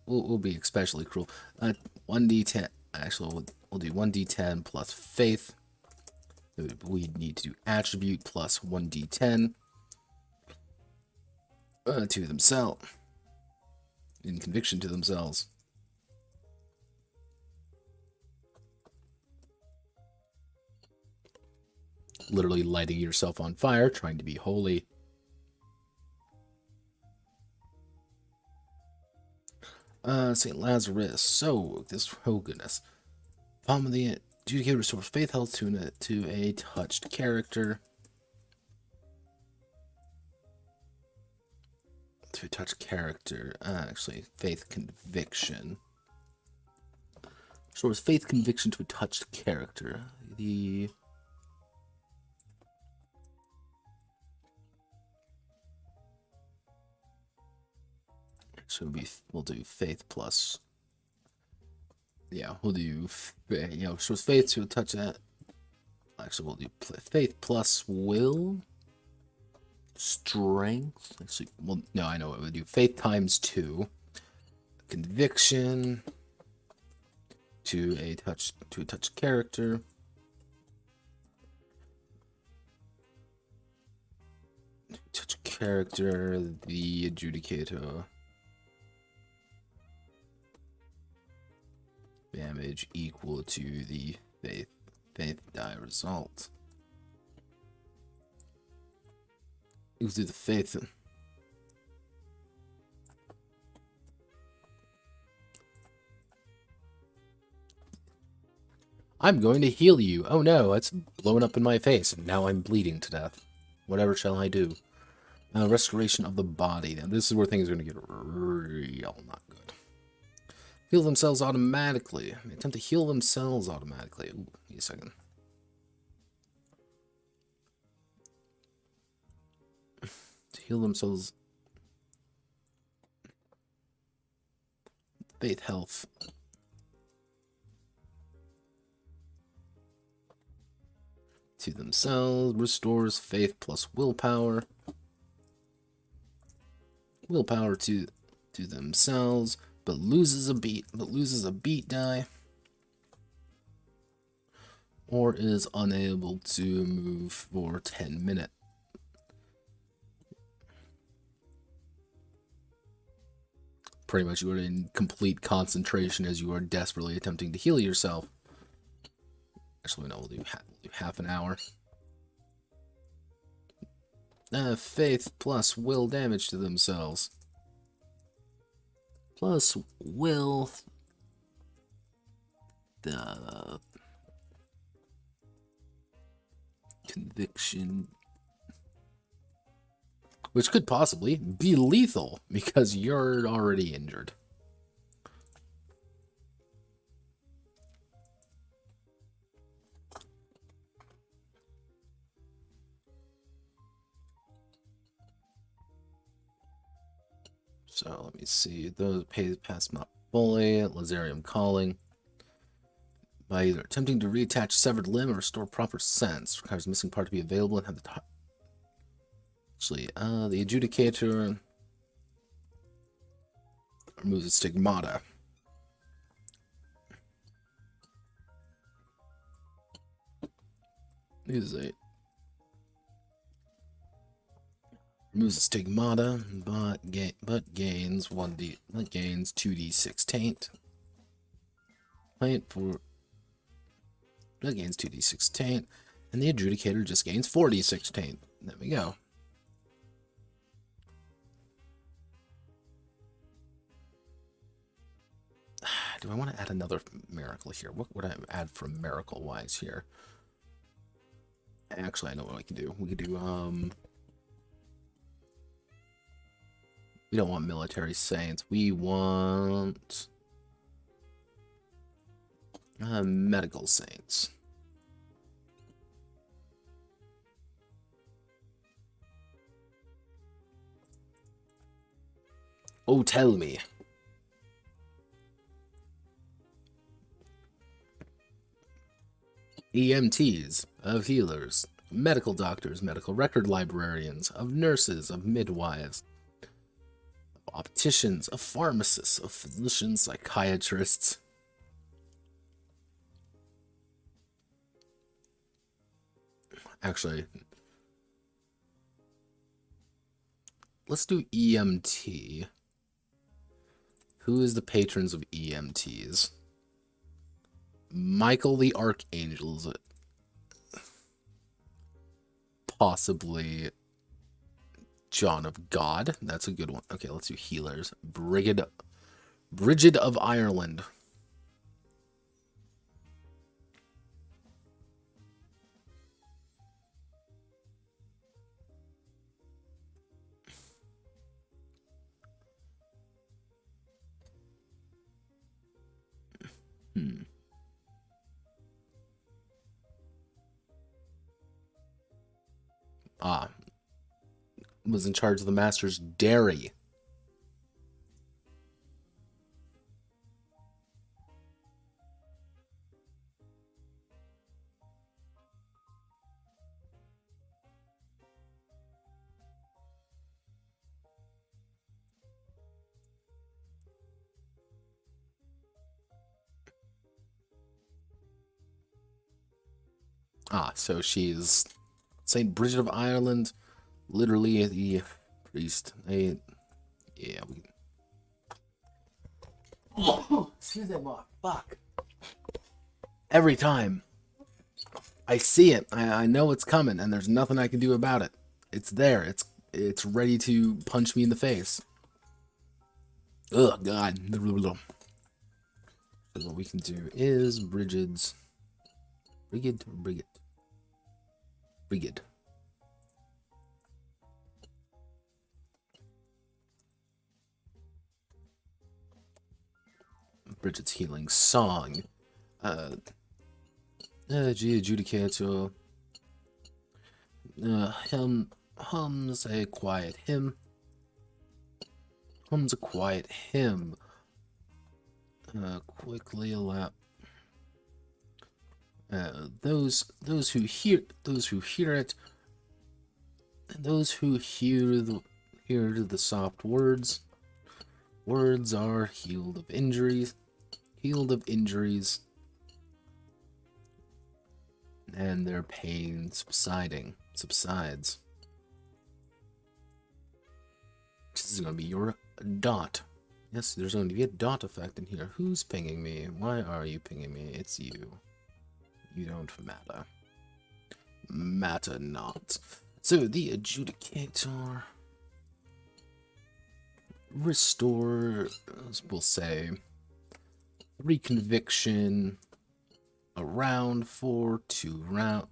will be especially cruel. 1d10. Actually, we'll do 1d10 plus faith. We need to do attribute plus 1d10 to themselves. In conviction to themselves. Literally lighting yourself on fire, trying to be holy. St. Lazarus. So, oh goodness. Palm of the Adjudicator restores faith health to a touched character. To a touched character. Actually, faith conviction. Restores faith conviction to a touched character. So we'll do faith plus. Yeah, we'll do so faith to touch that. Actually, we'll do faith plus will, strength. Actually, well, no, I know what we'll do. Faith times 2, conviction to a touch character. Touch character, the Adjudicator. Damage equal to the faith die result. Ooze through the faith. I'm going to heal you. Oh no, it's blown up in my face, and now I'm bleeding to death. Whatever shall I do? Restoration of the body. Now this is where things are going to get real not good. Heal themselves automatically. They attempt to heal themselves automatically. Ooh, wait a second. To heal themselves. Faith health. To themselves, restores faith plus willpower. Willpower to themselves, but loses a beat die. Or is unable to move for 10 minutes. Pretty much you are in complete concentration as you are desperately attempting to heal yourself. Actually, no, we'll do half an hour. Faith plus will damage to themselves. Plus will. The conviction. Which could possibly be lethal because you're already injured. So let me see. Those pass not fully. Lazarium calling. By either attempting to reattach severed limb or restore proper sense. Requires missing part to be available and have the time. Actually, the Adjudicator removes its stigmata. Removes the stigmata, but gains 2d6 taint. That gains 2d6 taint, and the Adjudicator just gains 4d6 taint. There we go. Do I want to add another miracle here? What would I add from miracle-wise here? Actually, I know what I can do. We could do, we don't want military saints. We want medical saints. Oh, tell me. EMTs, of healers, medical doctors, medical record librarians, of nurses, of midwives, of opticians, of pharmacists, of physicians, psychiatrists. Actually, let's do EMT. Who is the patrons of EMTs? Michael the Archangel is possibly John of God. That's a good one. Okay, let's do healers. Bridget of Ireland. Was in charge of the master's dairy. So she's Saint Bridget of Ireland, literally the priest. Yeah, we. Excuse me, fuck. Every time I see it. I know it's coming, and there's nothing I can do about it. It's there. It's ready to punch me in the face. Ugh, God. So what we can do is Brigid. Brigid's healing song. Adjudicator. Hums a quiet hymn. Hums a quiet hymn. Quickly allow those who hear it, those who hear the soft words are healed of injuries, and their pain subsides. This is gonna be your dot. Yes, there's going to be a dot effect in here. Who's pinging me? Why are you pinging me? It's you. You don't matter. Matter not. So, the Adjudicator... Restore, we'll say, 3 conviction around for 2 rounds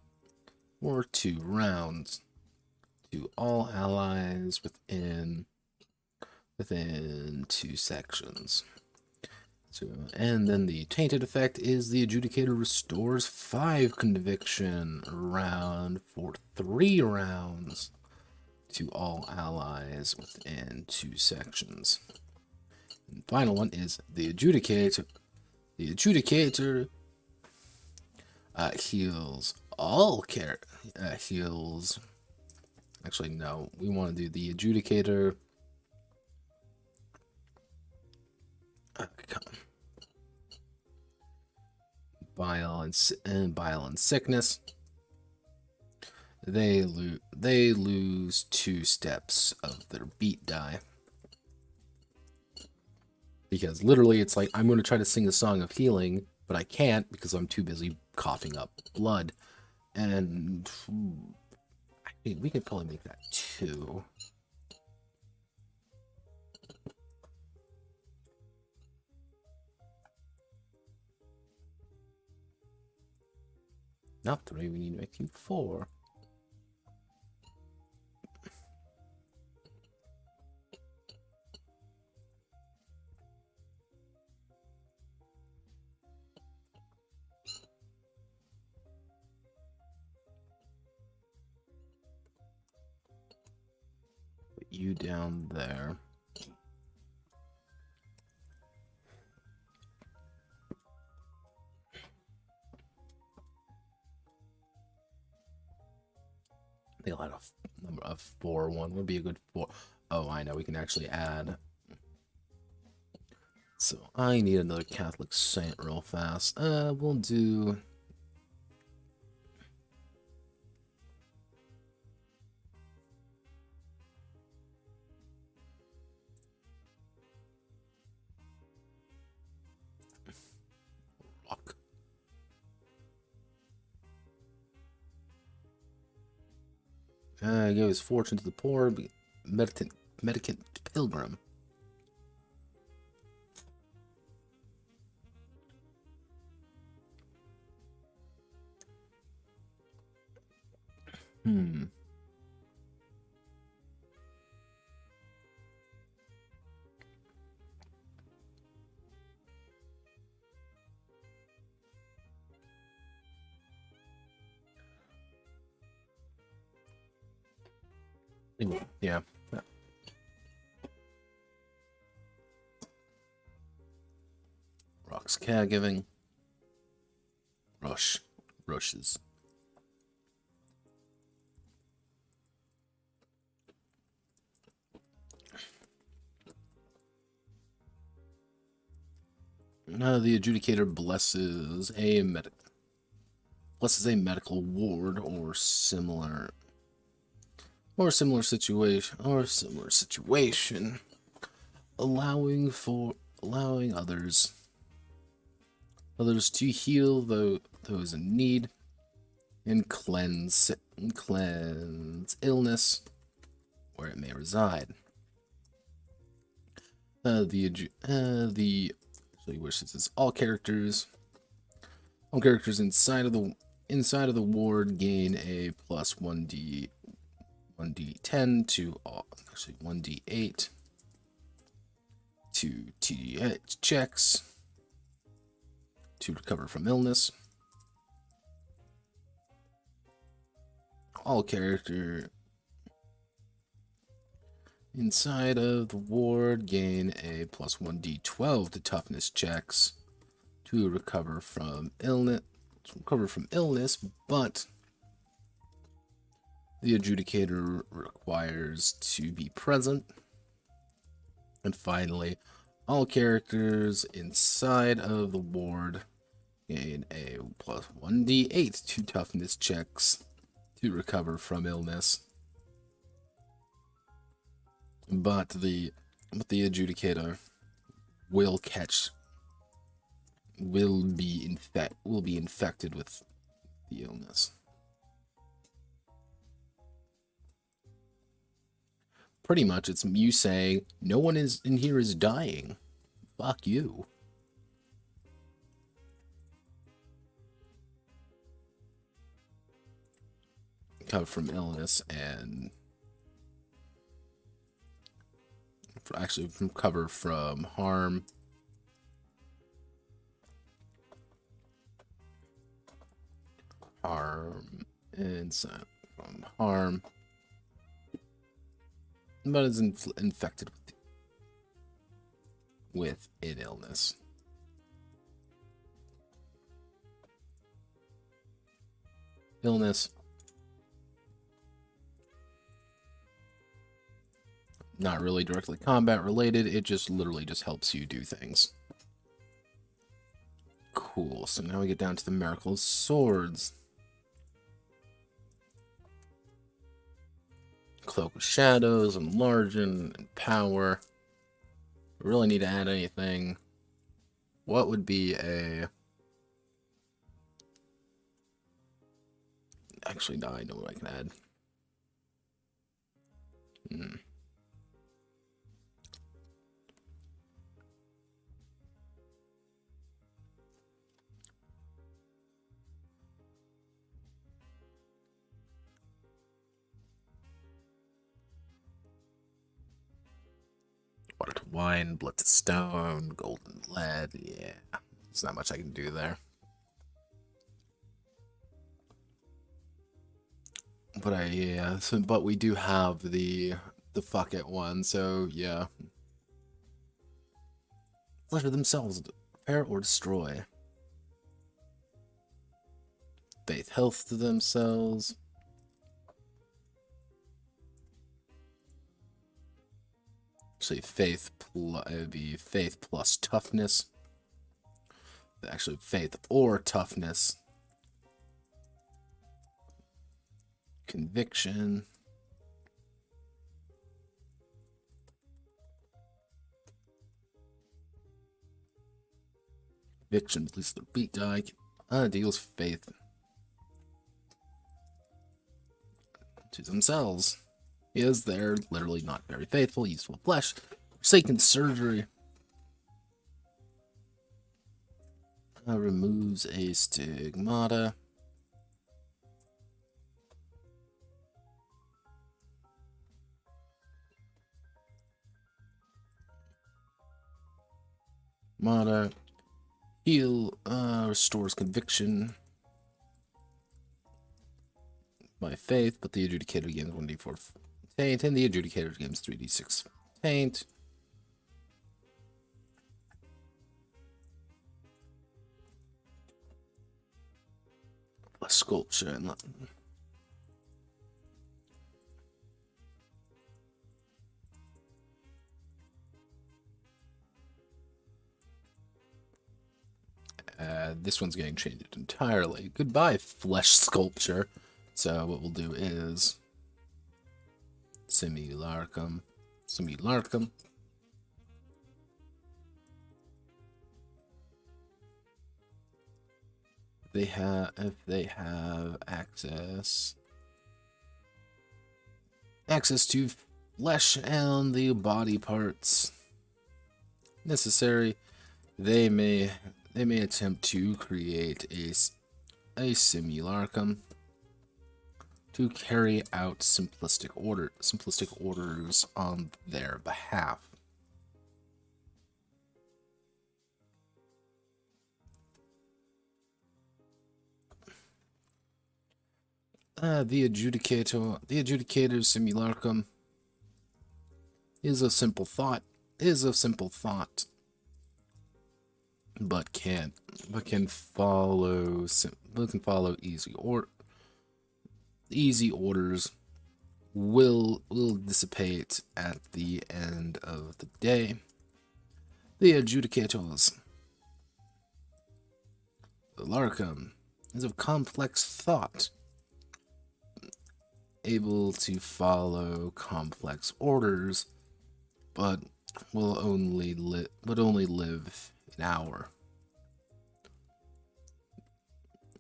to all allies within 2 sections. So, and then the tainted effect is the Adjudicator restores 5 conviction around for 3 rounds to all allies within 2 sections. And the final one is the Adjudicator. The Adjudicator heals all heals. Actually, no. We want to do the Adjudicator. Bile and sickness. They lose 2 steps of their beat die. Because literally it's like I'm going to try to sing a song of healing, but I can't because I'm too busy coughing up blood. And I mean, we could probably make that 2. Not 3, we need to make you 4. Put you down there. They'll add a number of 4. 1 would be a good 4. Oh, I know, we can actually add. So I need another Catholic saint real fast. We'll do. Rock. Gives fortune to the poor, mendicant pilgrim. Yeah. Rock's caregiving. Rushes. The Adjudicator blesses a medical ward or similar situation, allowing others to heal those in need and cleanse illness where it may reside. Actually wishes is all characters inside of the ward gain a plus 1d10 to all, actually 1d8 to TD checks to recover from illness. All character inside of the ward gain a plus 1d12 to toughness checks to recover from illness. But the Adjudicator requires to be present. And finally, all characters inside of the ward gain a plus 1d8 to toughness checks to recover from illness. But the Adjudicator will be infected with the illness. Pretty much, it's you saying, no one in here is dying. Fuck you. Recover from illness and actually recover from harm. Inside from harm. But is infected with an illness. Not really directly combat related, it just literally just helps you do things. Cool, so now we get down to the Miracle of Swords. Cloak of Shadows, Enlarging, and Power. We really need to add anything. What would be a... Actually, no, I know what I can add. Water to wine, blood to stone, golden lead. Yeah, there's not much I can do there. But but we do have the fuck it one, so yeah. Pleasure themselves, repair or destroy. Faith health to themselves. Actually, it would be faith plus toughness. Actually, faith or toughness. Conviction. Conviction, at least the beat die. Deals faith to themselves. Is they're literally not very faithful, useful flesh, forsaken surgery. Removes a stigmata. Heal, restores conviction by faith, but the Adjudicator gains 1d4 taint, and the Adjudicator gains 3d6 taint. A sculpture and this one's getting changed entirely. Goodbye, flesh sculpture. So what we'll do is Simulacrum. if they have access to flesh and the body parts necessary, they may attempt to create a simulacrum to carry out simplistic orders on their behalf. The adjudicator simulacrum is a simple thought, but can follow easy orders will dissipate at the end of the day. The adjudicators. The Larcum is of complex thought, able to follow complex orders, but will only live an hour.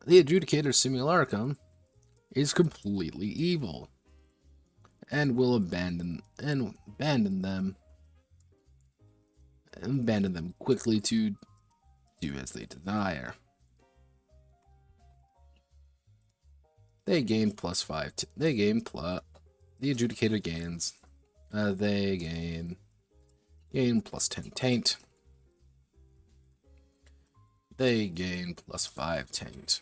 The Adjudicator Simulacrum is completely evil, and will abandon them quickly to do as they desire. They gain +5. The Adjudicator gains. They gain +10 taint. They gain +5 taint.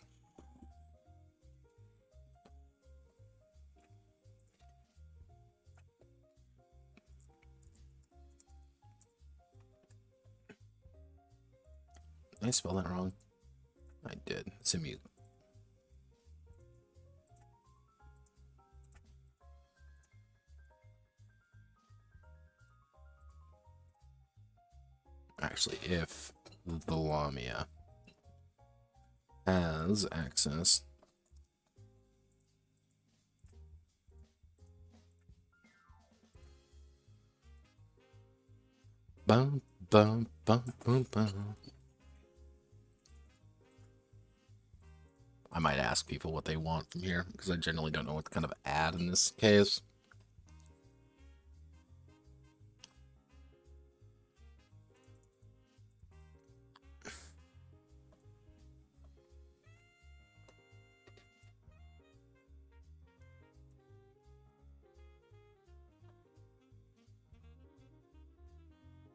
Did I spell that wrong? I did. Simu. Actually, if the Lamia has access bum bum bum bum bum. I might ask people what they want from here, because I generally don't know what to kind of add in this case.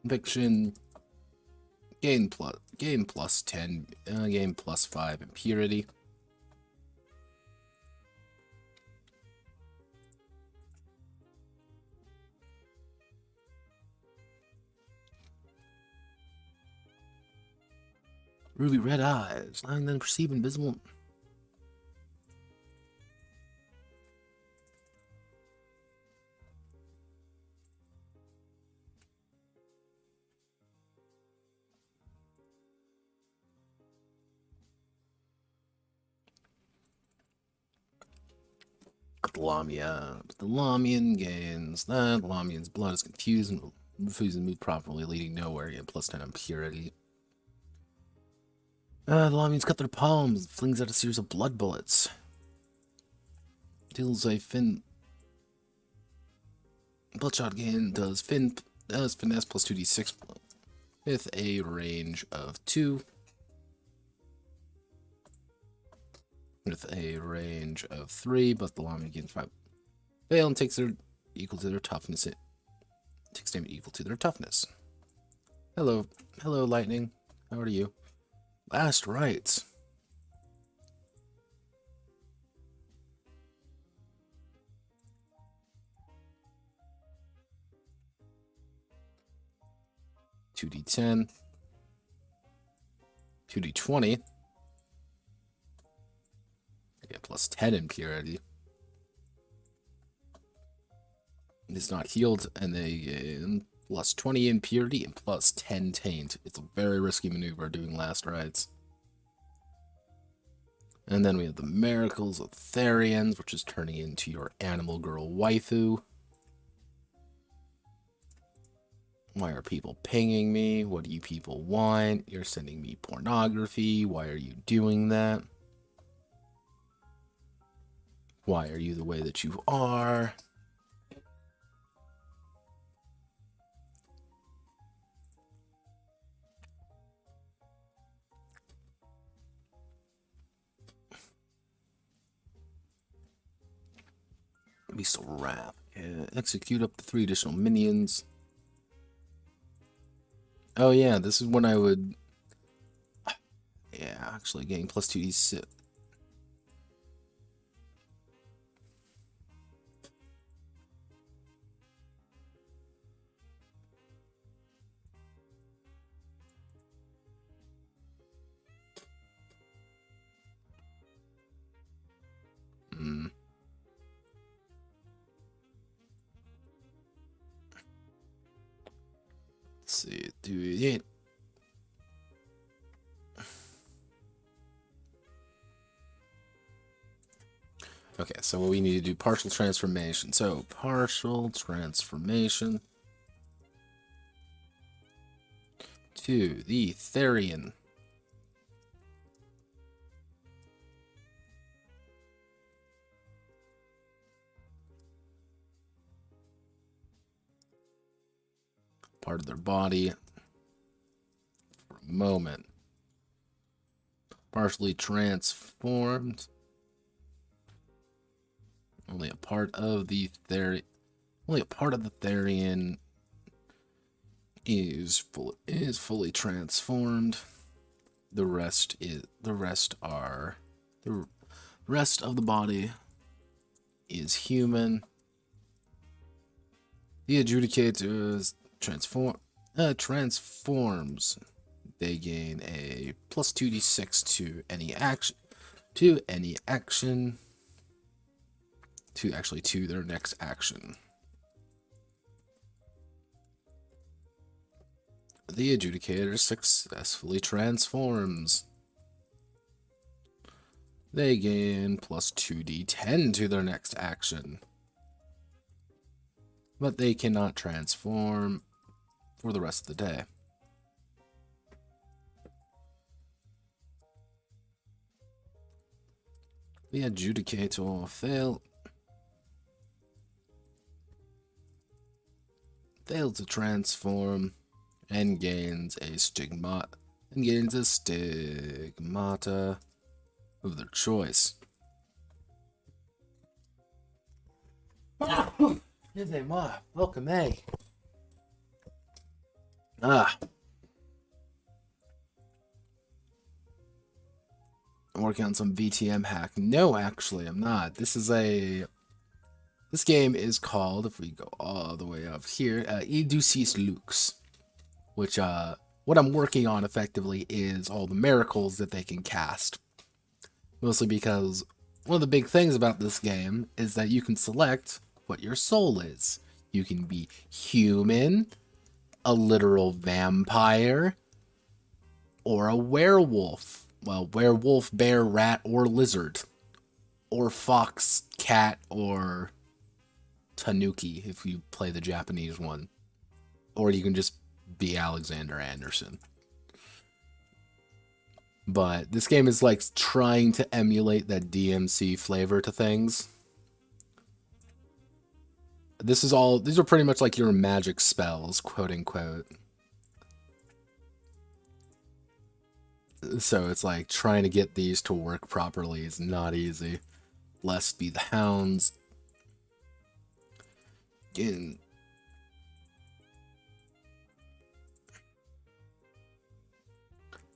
Conviction, gain +10, gain +5 impurity. Ruby red eyes, allowing them to perceive invisible. Lamia. The Lamian gains that. Lamian's blood is confused and refuses to move properly, leading nowhere. Again, +10 impurity. The Lamians cut their palms, flings out a series of blood bullets. Deals a Bloodshot gain does finesse +2d6 with a range of 2. With a range of 3, but the Lamia gains 5. Fail and takes their equal to their toughness. It takes damage equal to their toughness. Hello, Lightning. How are you? Last rites. (2d10), 2d20. I get +10 impurity. It's not healed, and they gain +20 impurity and +10 taint. It's a very risky maneuver doing last rites. And then we have the Miracles of Therians, which is turning into your animal girl waifu. Why are people pinging me? What do you people want? You're sending me pornography. Why are you doing that? Why are you the way that you are? Beast of Wrath. Yeah, execute up to 3 additional minions. Oh yeah, this is when I would... Yeah, actually getting plus 2d6. Hmm. Let's see, do it. Okay, so what we need to do, partial transformation. So, partial transformation to the Therian. Part of their body for a moment. Partially transformed. Only a part of the Therian. Only a part of the Therian is fully transformed. The rest of the body is human. The Adjudicators transforms. They gain a plus 2d6 to any action. To their next action. The Adjudicator successfully transforms. They gain plus 2d10 to their next action. But they cannot transform for the rest of the day. The Adjudicator failed to transform and gains a stigmata of their choice. Welcome, eh? I'm working on some VTM hack. No, actually, I'm not. This game is called, if we go all the way up here, Iuducis Lux. Which, what I'm working on effectively is all the miracles that they can cast. Mostly because one of the big things about this game is that you can select what your soul is. You can be human, a literal vampire, or a werewolf. Well, werewolf, bear, rat, or lizard. Or fox, cat, or tanuki if you play the Japanese one. Or you can just be Alexander Anderson. But this game is like trying to emulate that DMC flavor to things. These are pretty much like your magic spells, quote unquote. So it's like trying to get these to work properly is not easy. Blessed be the hounds. Again.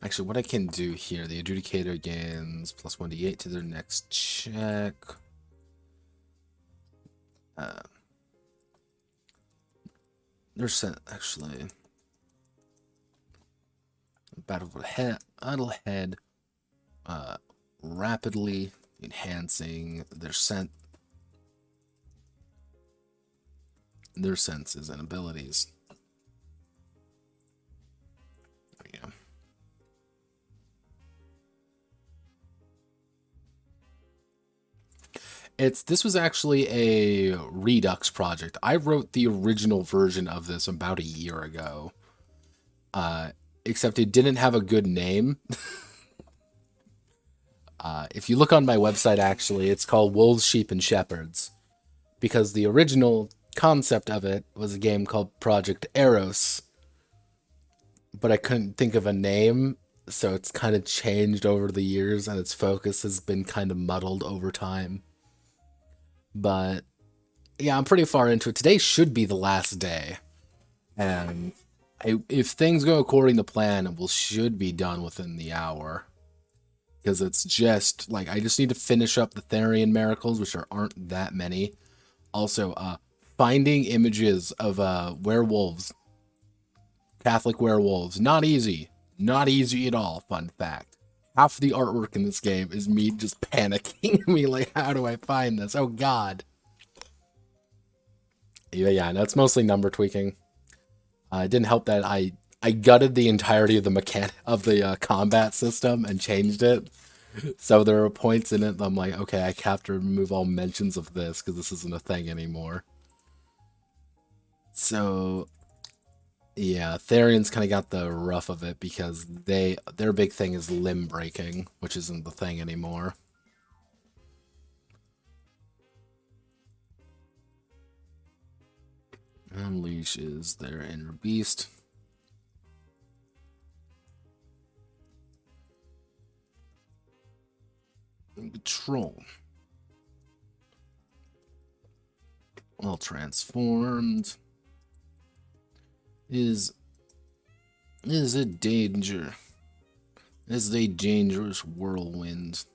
Actually, what I can do here, the Adjudicator gains plus 1d8 to their next check. They're sent, actually. Battlehead, rapidly enhancing their senses and abilities. There you go. This was actually a Redux project. I wrote the original version of this about a year ago. Except it didn't have a good name. If you look on my website, actually, it's called Wolves, Sheep, and Shepherds, because the original concept of it was a game called Project Eros, but I couldn't think of a name, so it's kind of changed over the years, and its focus has been kind of muddled over time. But yeah, I'm pretty far into it. Today should be the last day, and if things go according to plan, it should be done within the hour. Because it's just like I just need to finish up the Therian miracles, which aren't that many. Also, finding images of werewolves, Catholic werewolves, not easy. Not easy at all, fun fact. Half the artwork in this game is me just panicking. Me like, how do I find this? Oh god. Yeah, that's mostly number tweaking. It didn't help that I gutted the entirety of the combat system and changed it. So there are points in it that I'm like, okay, I have to remove all mentions of this because this isn't a thing anymore. So yeah, Therians kind of got the rough of it because their big thing is limb breaking, which isn't the thing anymore. Unleashes their inner beast. Control. Well transformed. Is a danger. Is a dangerous whirlwind.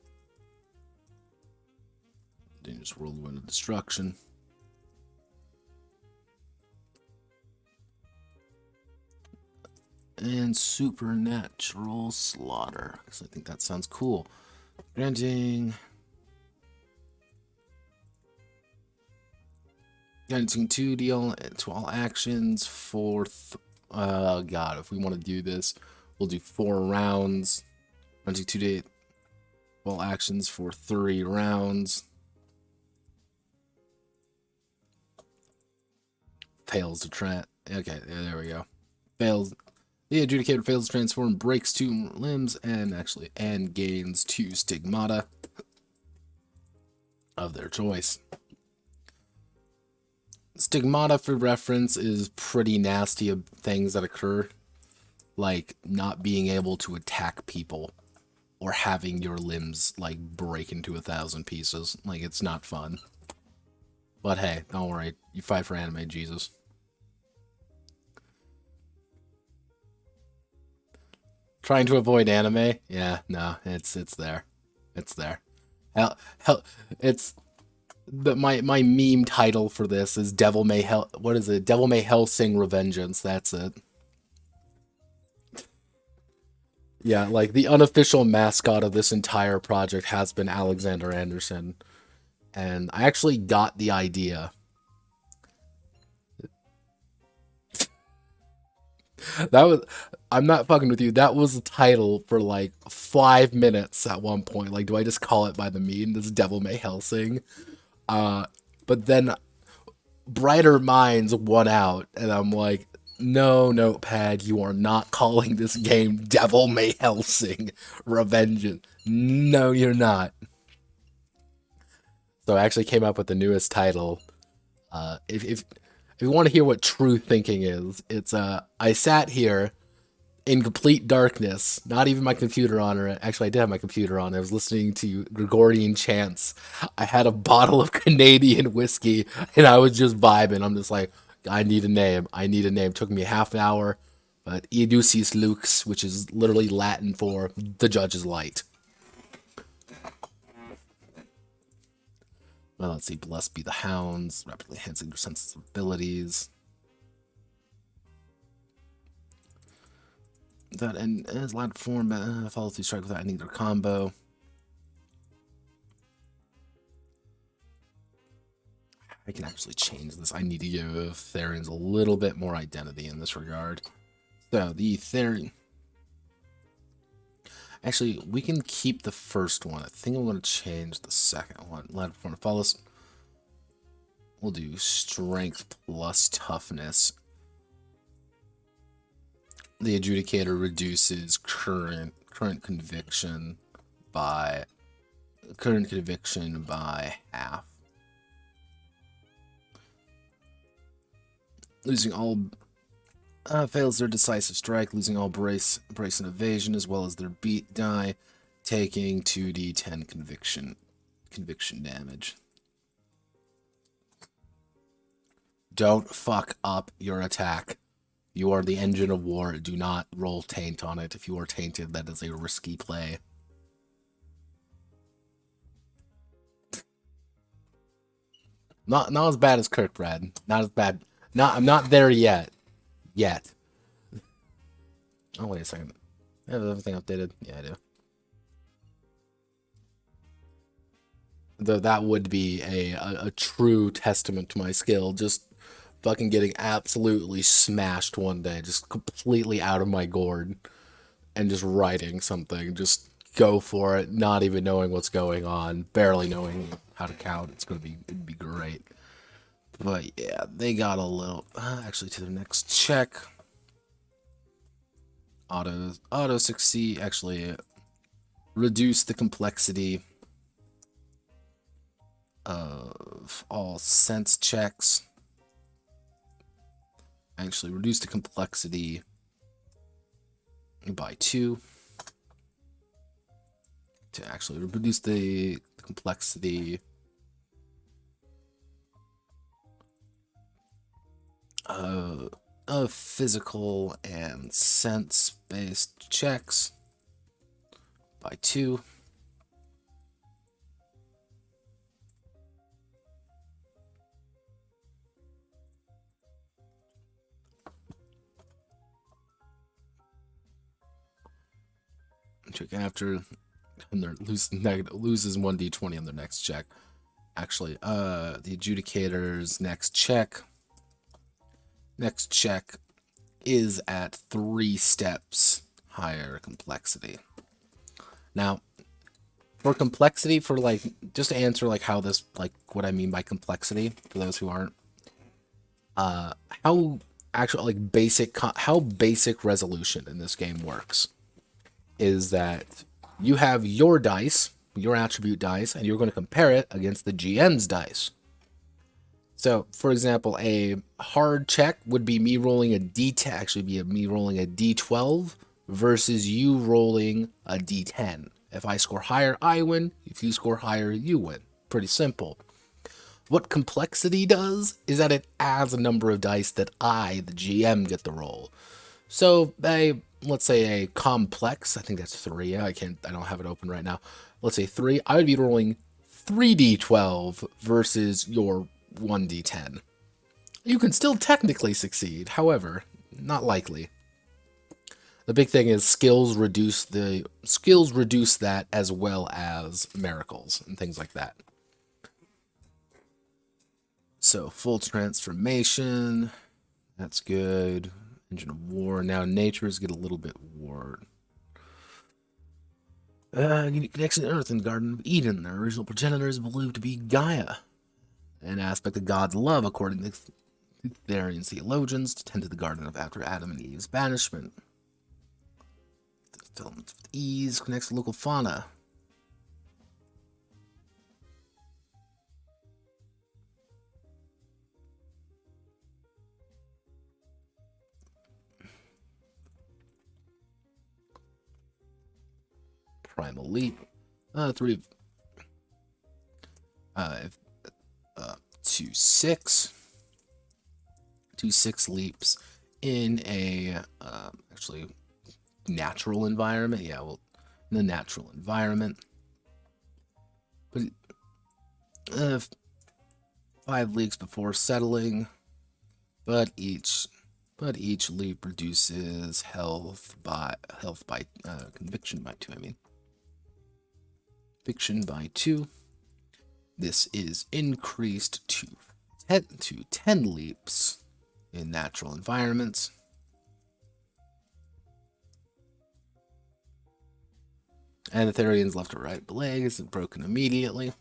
Dangerous whirlwind of destruction. And supernatural slaughter, because I think that sounds cool. Granting 2 to all actions for god, if we want to do this, we'll do 4 rounds. Granting 2 to all actions for 3 rounds. Fails to okay, yeah, there we go. Fails. The Adjudicator fails to transform, breaks 2 limbs, and gains 2 stigmata of their choice. Stigmata, for reference, is pretty nasty things that occur, like not being able to attack people or having your limbs like break into 1,000 pieces. Like, it's not fun. But hey, don't worry, you fight for anime, Jesus. Trying to avoid anime? Yeah, no, it's there. It's there. Hell, it's my meme title for this is Devil May what is it? Devil May Hell Sing Revengeance. That's it. Yeah, like the unofficial mascot of this entire project has been Alexander Anderson. And I actually got the idea. That was, I'm not fucking with you. That was the title for like 5 minutes at one point. Like, do I just call it by the meme? This Devil May Helsing. But then brighter minds won out, and I'm like, no, Notepad, you are not calling this game Devil May Helsing Revengeance. No, you're not. So I actually came up with the newest title. If you want to hear what true thinking is, it's I sat here in complete darkness, not even my computer on, or actually I did have my computer on. I was listening to Gregorian chants. I had a bottle of Canadian whiskey, and I was just vibing. I'm just like, I need a name. I need a name. It took me half an hour, but Iuducis Lux, which is literally Latin for the judge's light. Well, let's see. Blessed be the hounds, rapidly enhancing their senses of abilities. That and is allowed to perform follow through strike without ending their combo. I can actually change this. I need to give Therians a little bit more identity in this regard. So the Therian. Actually, we can keep the first one. I think I'm going to change the second one. Let perform follows. We'll do strength plus toughness. The Adjudicator reduces current conviction by current conviction by half. Losing all fails their decisive strike, losing all brace and evasion as well as their beat die, taking 2d10 conviction damage. Don't fuck up your attack. You are the engine of war. Do not roll taint on it. If you are tainted, that is a risky play. Not as bad as Kirkbrad. Not as bad. I'm not there yet. Oh, wait a second. I have everything updated. Yeah, I do. Though that would be a true testament to my skill. Just fucking getting absolutely smashed one day. Just completely out of my gourd. And just writing something. Just go for it. Not even knowing what's going on. Barely knowing how to count. It'd be great. But yeah, they got a little... actually, to the next check. Auto succeed. Actually, reduce the complexity of all sense checks. Actually, reduce the complexity by 2. To actually reduce the complexity of physical and sense-based checks by 2. Check after, and they're loses 1d20 on their next check. Actually, the Adjudicators' next check is at 3 steps higher complexity. Now, for complexity, for like, just to answer like how this, like what I mean by complexity, for those who aren't, how actual like how basic resolution in this game works is that you have your dice, your attribute dice, and you're going to compare it against the GM's dice. So, for example, a hard check would be me rolling a D10, actually be me rolling a D12 versus you rolling a D10. If I score higher, I win. If you score higher, you win. Pretty simple. What complexity does is that it adds a number of dice that I, the GM, get to roll. So, let's say a complex, I think that's 3. I don't have it open right now. Let's say 3. I would be rolling 3d12 versus your 1d10. You can still technically succeed, however, not likely. The big thing is skills reduce that as well as miracles and things like that. So, full transformation, that's good. Engine of War. Now natures get a little bit warred. Unique connection to Earth and Garden of Eden. Their original progenitor is believed to be Gaia, an aspect of God's love, according to Therian theologians, to tend to the garden of after Adam and Eve's banishment. The elements with ease connects to local fauna. Primal leap. 2/6 leaps in a actually natural environment. Yeah, well, in the natural environment. But 5 leaps before settling. But each leap reduces health by conviction by 2. I mean, conviction by 2. This is increased to 10 leaps in natural environments. And the Therian's left or right leg isn't broken immediately.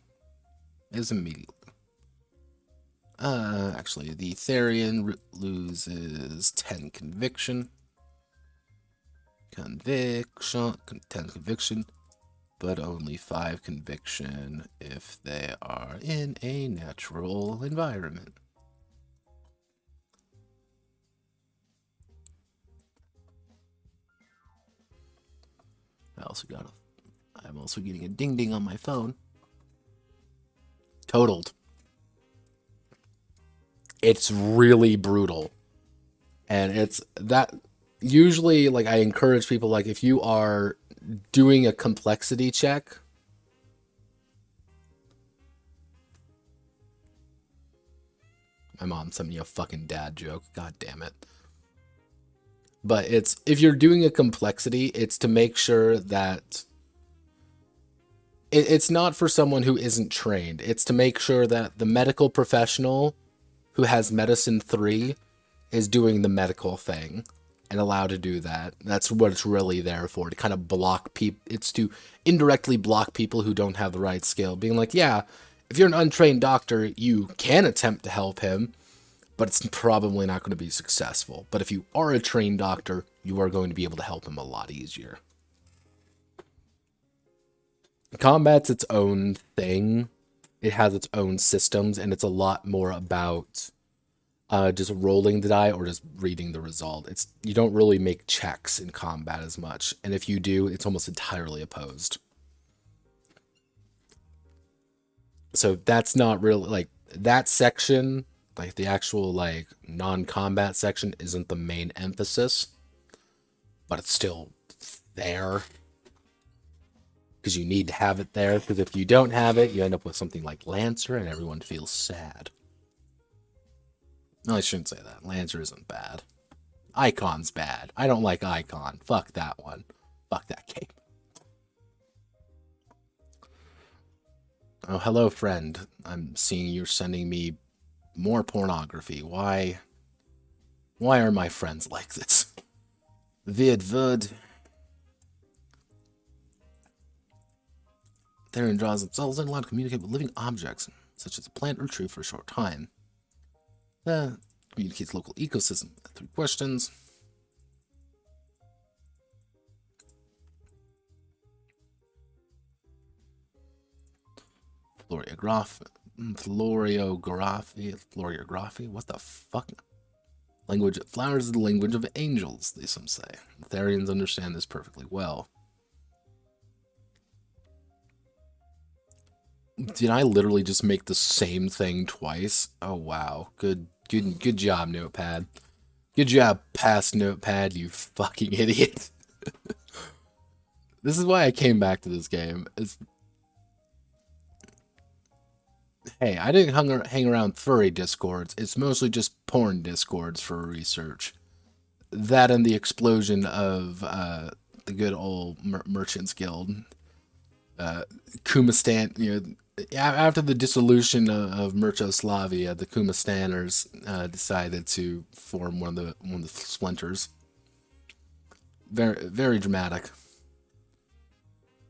Actually, the Therian loses 10 conviction. 10 conviction. but only 5 conviction if they are in a natural environment. I'm also getting a ding ding on my phone. Totaled. It's really brutal. And it's that usually, like, I encourage people, like, if you are doing a complexity check, my mom sent me a fucking dad joke, god damn it. But it's, if you're doing a complexity, it's to make sure that it's not for someone who isn't trained. It's to make sure that the medical professional who has medicine 3 is doing the medical thing and allowed to do that. That's what it's really there for, to kind of block people. It's to indirectly block people who don't have the right skill, being like, yeah, if you're an untrained doctor, you can attempt to help him, but it's probably not going to be successful. But if you are a trained doctor, you are going to be able to help him a lot easier. Combat's its own thing. It has its own systems, and it's a lot more about just rolling the die or just reading the result. It's, you don't really make checks in combat as much, and if you do, it's almost entirely opposed. So that's not really, like, that section, like the actual, like, non-combat section isn't the main emphasis, but it's still there. Because you need to have it there, because if you don't have it, you end up with something like Lancer, and everyone feels sad. No, I shouldn't say that. Lancer isn't bad. Icon's bad. I don't like Icon. Fuck that one. Fuck that game. Oh, hello, friend. I'm seeing you're sending me more pornography. Why are my friends like this? Vidvud. Therein draws themselves and allowed to communicate with living objects, such as a plant or tree, for a short time. Communicates local ecosystem. 3 questions. Floriography. What the fuck? Language. Flowers is the language of angels, they some say. Therians understand this perfectly well. Did I literally just make the same thing twice? Oh wow. Good job, Notepad. Good job, past Notepad, you fucking idiot. This is why I came back to this game. Hey, I didn't hang around furry discords. It's mostly just porn discords for research. That and the explosion of the good old Merchants Guild. Kumastan, after the dissolution of Merchoslavia, the Kumastanners decided to form one of the splinters. Very, very dramatic.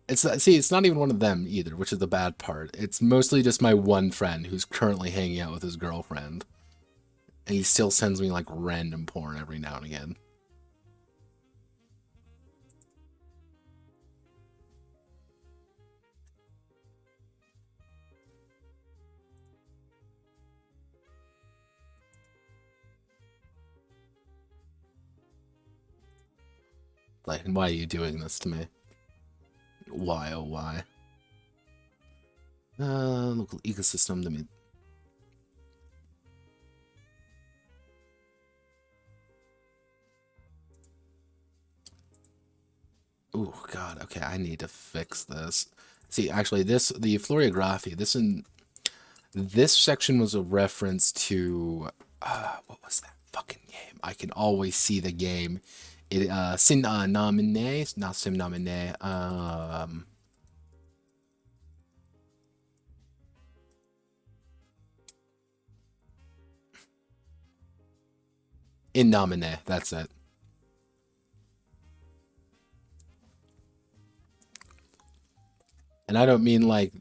It's not even one of them either, which is the bad part. It's mostly just my one friend who's currently hanging out with his girlfriend, and he still sends me like random porn every now and again. Like, why are you doing this to me? Why, oh why? Local ecosystem, I mean... Oh god, okay, I need to fix this. See, actually, the Floriography, this section was a reference to... what was that fucking game? I can always see the game. Sin Namine, not Sim Namine, In Nomine, that's it. And I don't mean like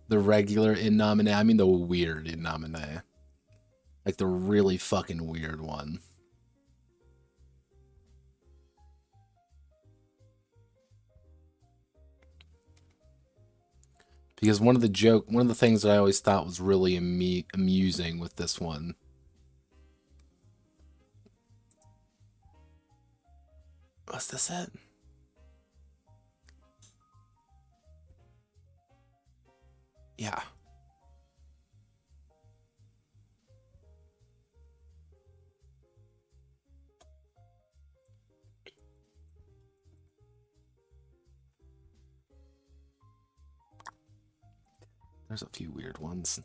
the regular In Nomine, I mean the weird In Nomine. Like the really fucking weird one. Because one of the things that I always thought was really amusing with this one. Was this it? Yeah. There's a few weird ones.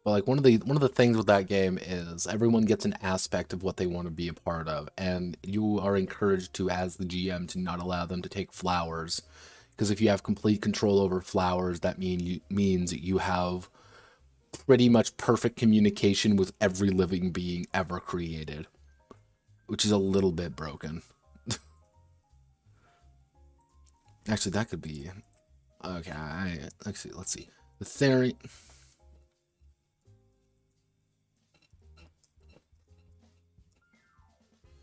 But like one of the things with that game is everyone gets an aspect of what they want to be a part of, and you are encouraged to, as the GM, to not allow them to take flowers, because if you have complete control over flowers, that means you have pretty much perfect communication with every living being ever created, which is a little bit broken. Actually, that could be okay. Let's see. The theory.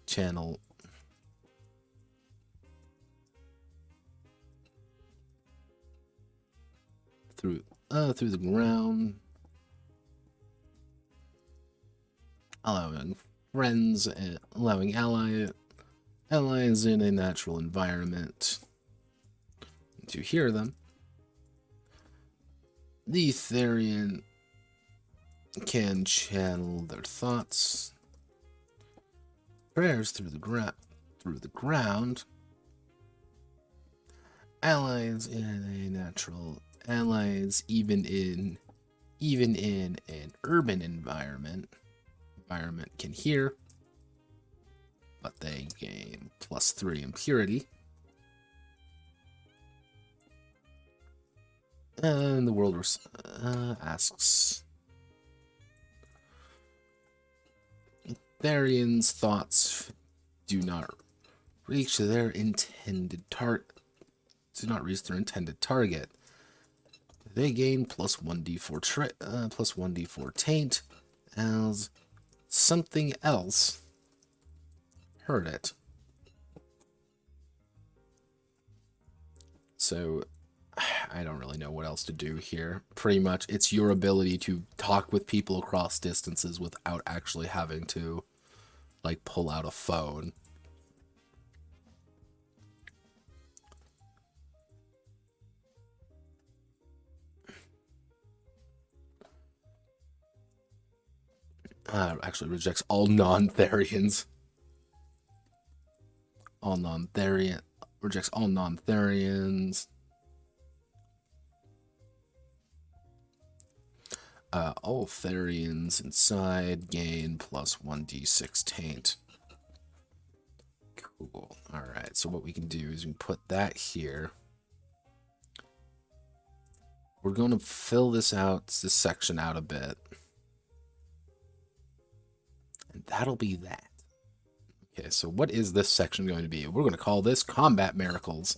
Channel through the ground, allowing friends and allowing allies in a natural environment to hear them. The Therian can channel their thoughts, prayers through the ground. Allies even in an urban environment can hear, but they gain +3 impurity. And the world asks, Therian's thoughts do not reach their intended target. They gain +1d4 taint as something else heard it. So I don't really know what else to do here. Pretty much it's your ability to talk with people across distances without actually having to like pull out a phone. Actually rejects all non-Therians. Rejects all non-Therians. All Therians inside gain +1d6 taint. Cool. Alright, so what we can do is we can put that here. We're going to fill this section out a bit. And that'll be that. Okay, so what is this section going to be? We're going to call this Combat Miracles.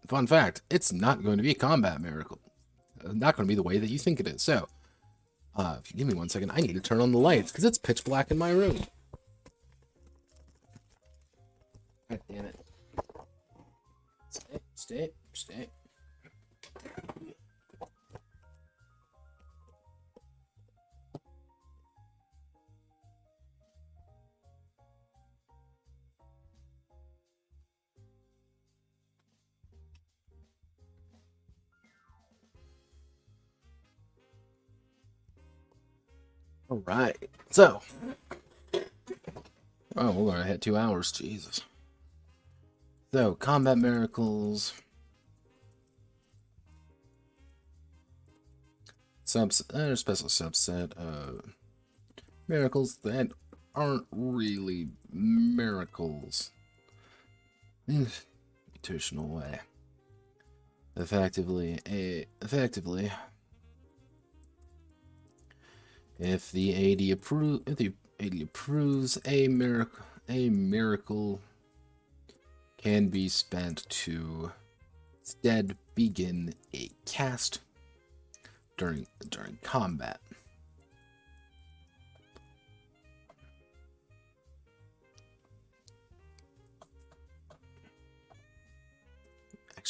Fun fact, it's not going to be a combat miracle. Not going to be the way that you think it is. So, if you give me 1 second, I need to turn on the lights because it's pitch black in my room. God damn it. Stay. All right. So, oh, we're going to hit 2 hours. Jesus. So, combat miracles. A special subset of miracles that aren't really miracles in a traditional way. Effectively, if the AD approves, a miracle can be spent to instead begin a cast during combat.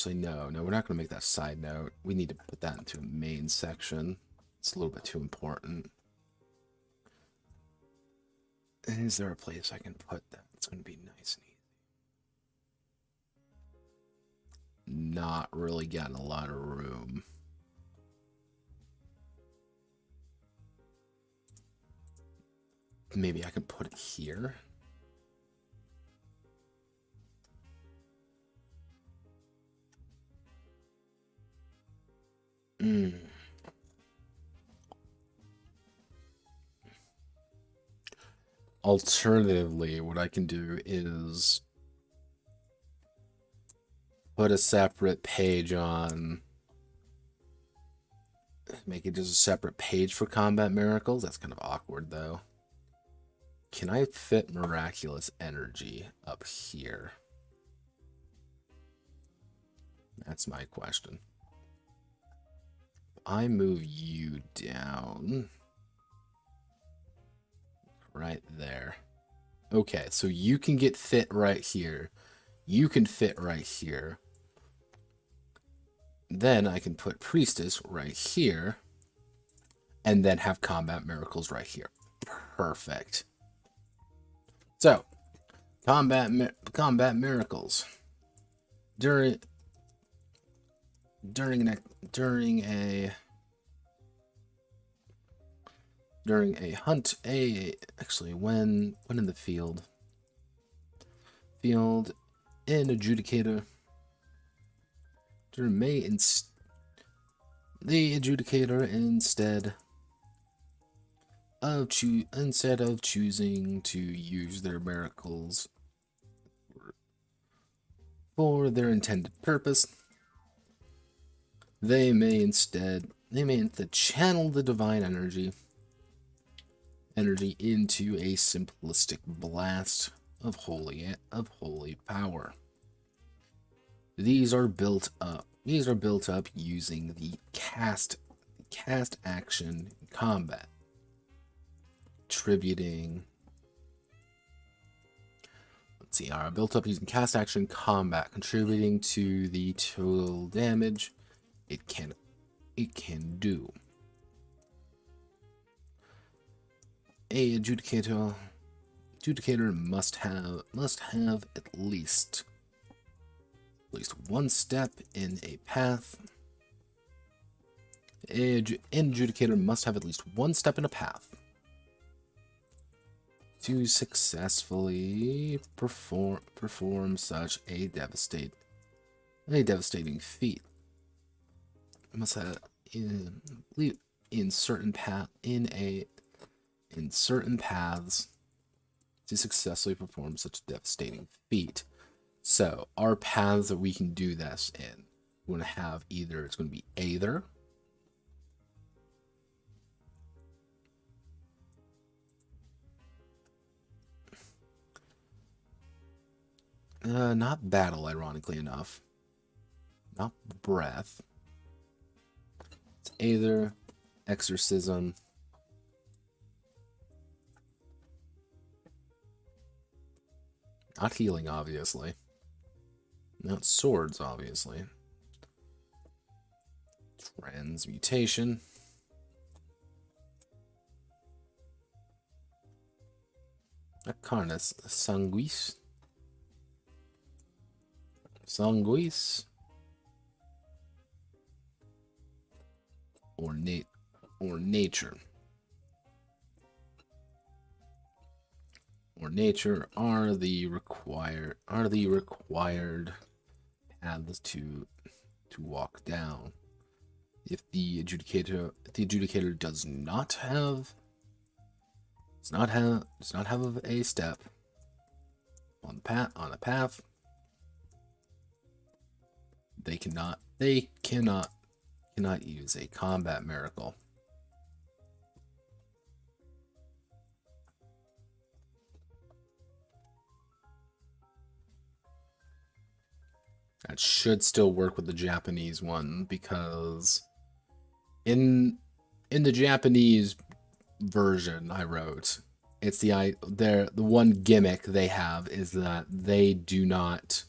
Actually, no, we're not going to make that side note. We need to put that into a main section. It's a little bit too important. Is there a place I can put that? It's going to be nice and easy. Not really getting a lot of room. Maybe I can put it here. Alternatively, what I can do is put a separate page on. Make it just a separate page for combat miracles. That's kind of awkward, though. Can I fit miraculous energy up here? That's my question. I move you down right there. Okay, so you can get fit right here. You can fit right here. Then I can put priestess right here and then have combat miracles right here. Perfect. So, combat miracles. During a hunt, actually when in the field in Adjudicator, there may the Adjudicator instead of choosing to use their miracles for their intended purpose, they may instead channel the divine energy into a simplistic blast of holy power. These are built up using the cast action in combat, contributing. Let's see, are built up using cast action combat, contributing to the total damage it can do. A adjudicator must have at least one step in a path. An adjudicator must have at least one step in a path to successfully perform such a devastating feat. It must have in certain paths to successfully perform such a devastating feat. So our paths that we can do this in, we're going to have it's going to be either not battle, ironically enough, not breath. It's either exorcism, not healing, obviously. Not swords, obviously. Transmutation. Acarnis sanguis. Or nature. Or nature are the required paths to walk down. If the adjudicator does not have a step on a path, they cannot use a combat miracle. That should still work with the Japanese one, because in the Japanese version I wrote, it's the one gimmick they have is that they do not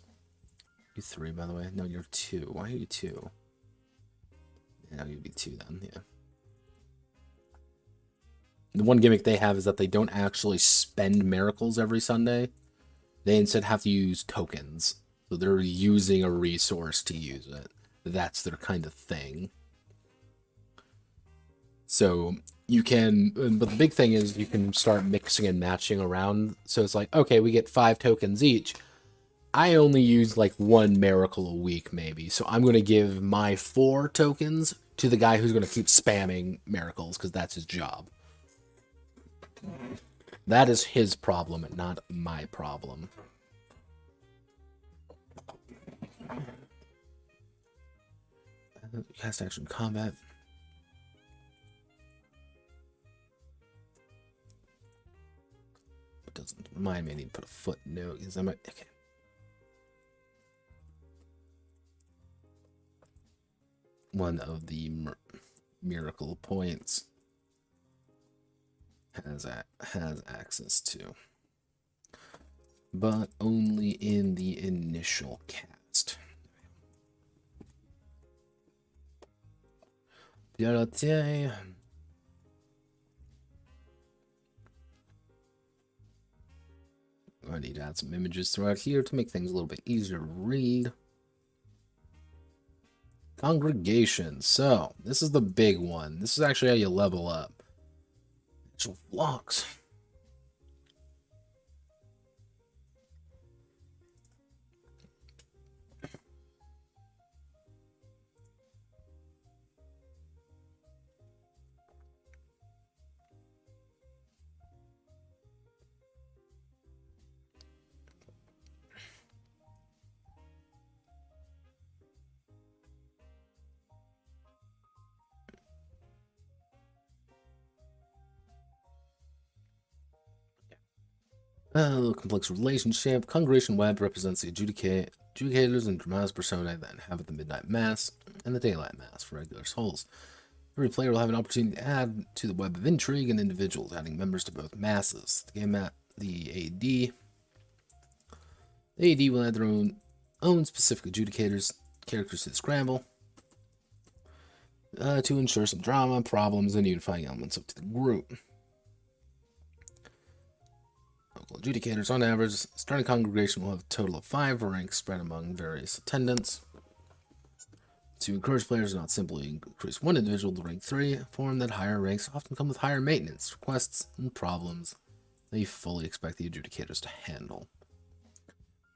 You 3, by the way. No, you're 2. Why are you 2? Yeah, you'd be 2 then, yeah. The one gimmick they have is that they don't actually spend miracles every Sunday. They instead have to use tokens. So they're using a resource to use it. That's their kind of thing. So you can, but the big thing is you can start mixing and matching around. So it's like, okay, we get 5 tokens each. I only use like 1 miracle a week, maybe. So I'm going to give my 4 tokens to the guy who's going to keep spamming miracles, because that's his job. That is his problem, not my problem. Cast action combat. It doesn't remind me I need to put a footnote, because I might. Okay. One of the miracle points has access to, but only in the initial cast. I need to add some images throughout here to make things a little bit easier to read. Congregation. So, this is the big one. This is actually how you level up. Actual Lux. Complex relationship. Congregation Web represents the adjudicators and dramatis personae that inhabit the Midnight Mass and the Daylight Mass for regular souls. Every player will have an opportunity to add to the web of intrigue and individuals, adding members to both masses. The AD will add their own specific adjudicators characters to the scramble to ensure some drama, problems, and unifying elements up to the group. Local adjudicators, on average, starting congregation will have a total of 5 ranks spread among various attendants. To encourage players to not simply increase one individual to rank 3, inform that higher ranks often come with higher maintenance, requests, and problems that you fully expect the adjudicators to handle.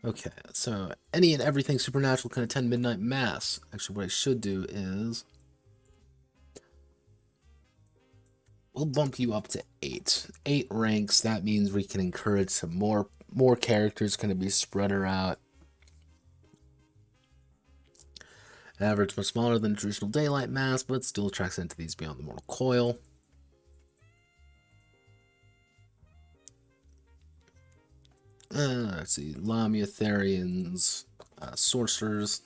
Okay, so any and everything supernatural can attend Midnight Mass. Actually, what I should do is we'll bump you up to 8. 8 ranks. That means we can encourage some more characters going to be spread out. Average much smaller than traditional Daylight Mass, but still attracts entities beyond the mortal coil. Let's see, Lamia-Therians, sorcerers,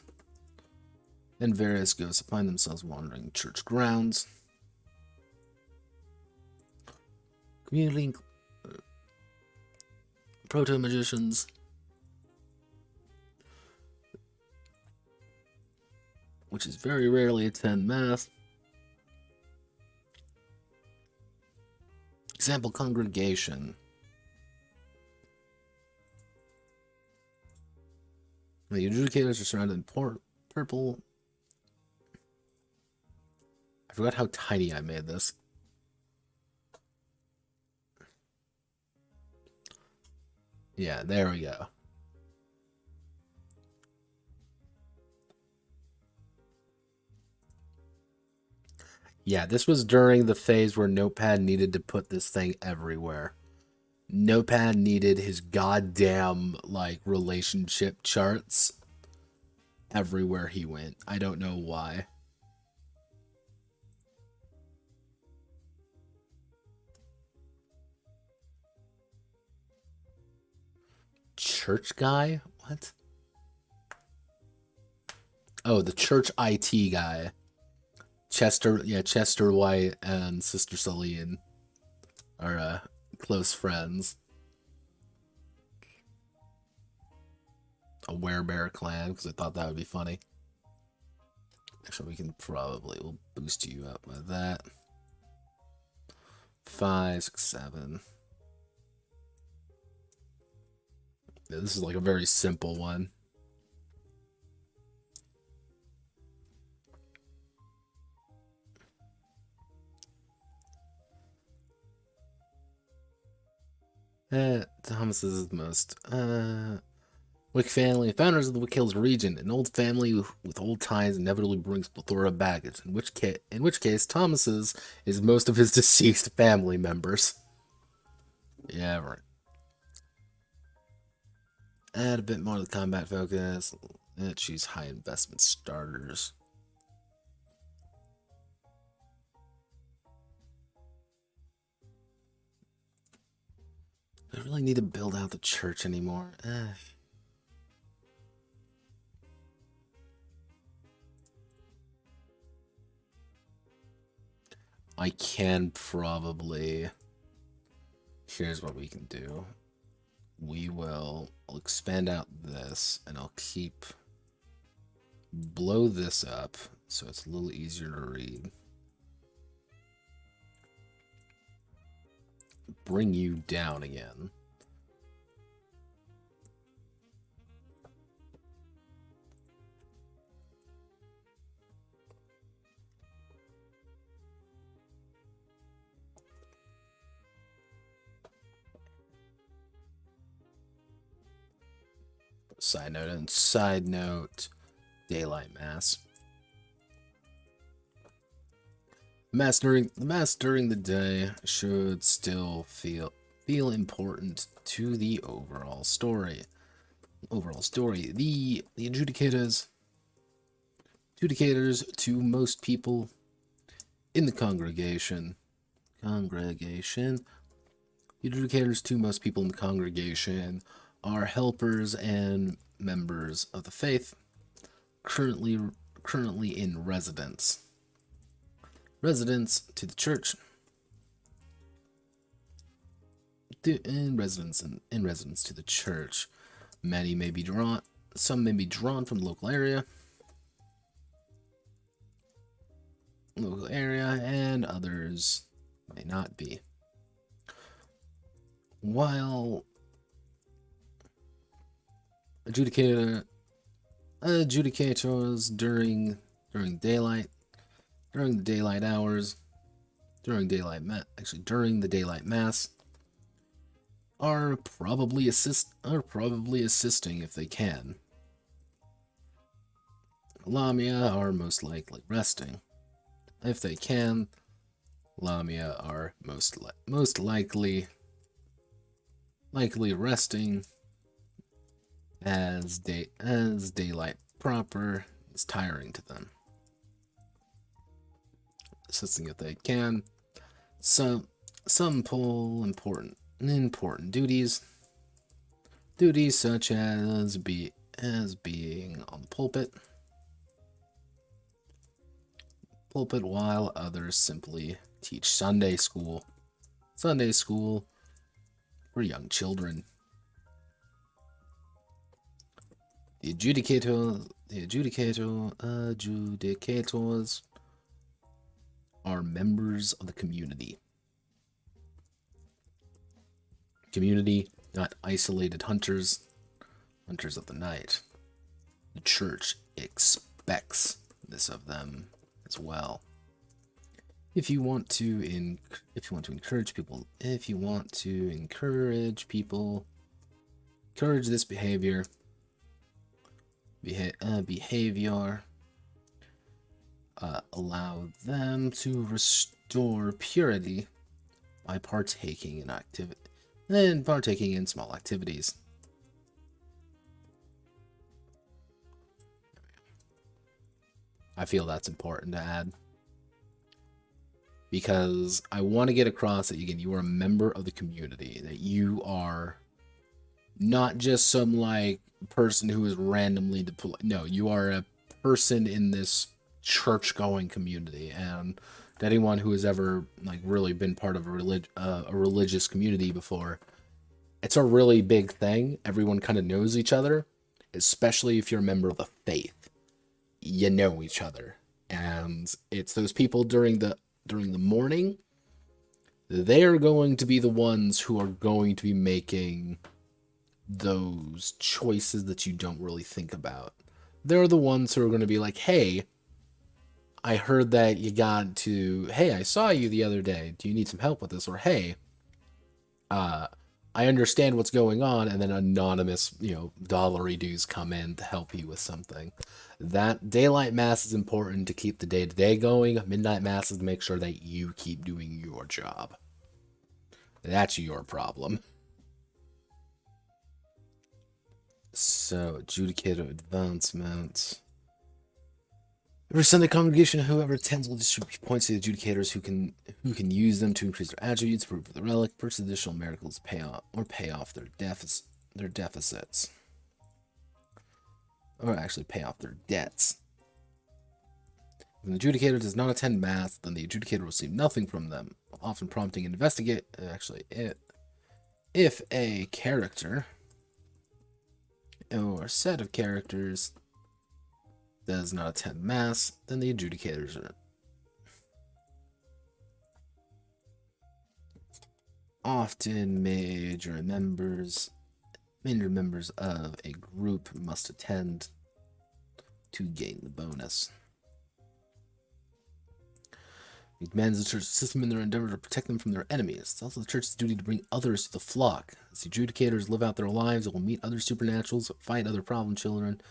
and various ghosts that find themselves wandering church grounds. Community proto-magicians, which is very rarely attend Mass. Example, congregation. The adjudicators are surrounded in purple. I forgot how tiny I made this. Yeah, there we go. Yeah, this was during the phase where Notepad needed to put this thing everywhere. Notepad needed his goddamn, like, relationship charts everywhere he went. I don't know why. Church guy? What? Oh, the church IT guy. Chester White and Sister Celine are close friends. a werebear clan because I thought that would be funny. Actually, we'll boost you up by that. 5, 6, 7. Yeah, this is like a very simple one. Thomas is the most Wick family, founders of the Wick Hills region. An old family with old ties inevitably brings plethora of baggage. In which case, Thomas's is most of his deceased family members. Yeah, right. Add a bit more of the combat focus. Choose high investment starters. I don't really need to build out the church anymore. I can probably... Here's what we can do. I'll expand out this, and I'll blow this up, so it's a little easier to read. Bring you down again. Side note, daylight mass. The mass during the day should still feel important to the overall story. The adjudicators to most people in the congregation. The adjudicators to most people in the congregation are helpers and members of the faith currently in residence. Residence to the church. In residence to the church. Some may be drawn from the local area, and others may not be. While adjudicators during the daylight hours, during the daylight mass, are probably assisting if they can. Lamia are most likely resting. If they can, Lamia are most likely resting, as daylight proper is tiring to them. Assisting if they can. Some pull important duties such as being on the pulpit, while others simply teach Sunday school for young children. The adjudicators are members of the community. Not isolated hunters of the night. The church expects this of them as well. If you want to encourage this behavior, allow them to restore purity by partaking in small activities. I feel that's important to add, because I want to get across that you are a member of the community, that you are not just some person who is randomly deployed. No, you are a person in this church-going community, and to anyone who has ever really been part of a religious community before, it's a really big thing. Everyone kind of knows each other, especially if you're a member of the faith. You know each other. And it's those people during the morning, they're going to be the ones who are going to be making those choices that you don't really think about. They're the ones who are going to be like, hey, I heard that you got to, hey, I saw you the other day. Do you need some help with this? Or, hey, I understand what's going on. And then anonymous, dollary dues come in to help you with something. That daylight mass is important to keep the day-to-day going. Midnight mass is to make sure that you keep doing your job. That's your problem. So, Adjudicator advancements. Every Sunday congregation, whoever attends will distribute points to the adjudicators who can use them to increase their attributes, prove the relic, purchase additional miracles, pay off their deficits. Or actually pay off their debts. If an adjudicator does not attend mass, then the adjudicator will receive nothing from them, often prompting an investigate. If a character or set of characters does not attend mass, then the adjudicators are often major members of a group must attend to gain the bonus. It demands the church's system in their endeavor to protect them from their enemies. It's also the church's duty to bring others to the flock. As the adjudicators live out their lives, they will meet other supernaturals, fight other problem children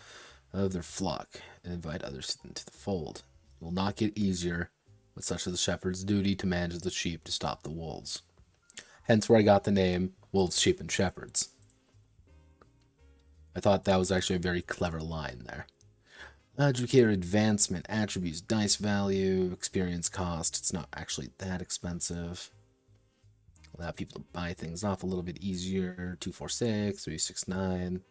of their flock, and invite others into the fold. It will not get easier, but such is the shepherd's duty to manage the sheep to stop the wolves. Hence where I got the name Wolves, Sheep, and Shepherds. I thought that was actually a very clever line there. Adjudicator advancement, attributes, dice value, experience cost. It's not actually that expensive. Allow people to buy things off a little bit easier. 246, 369.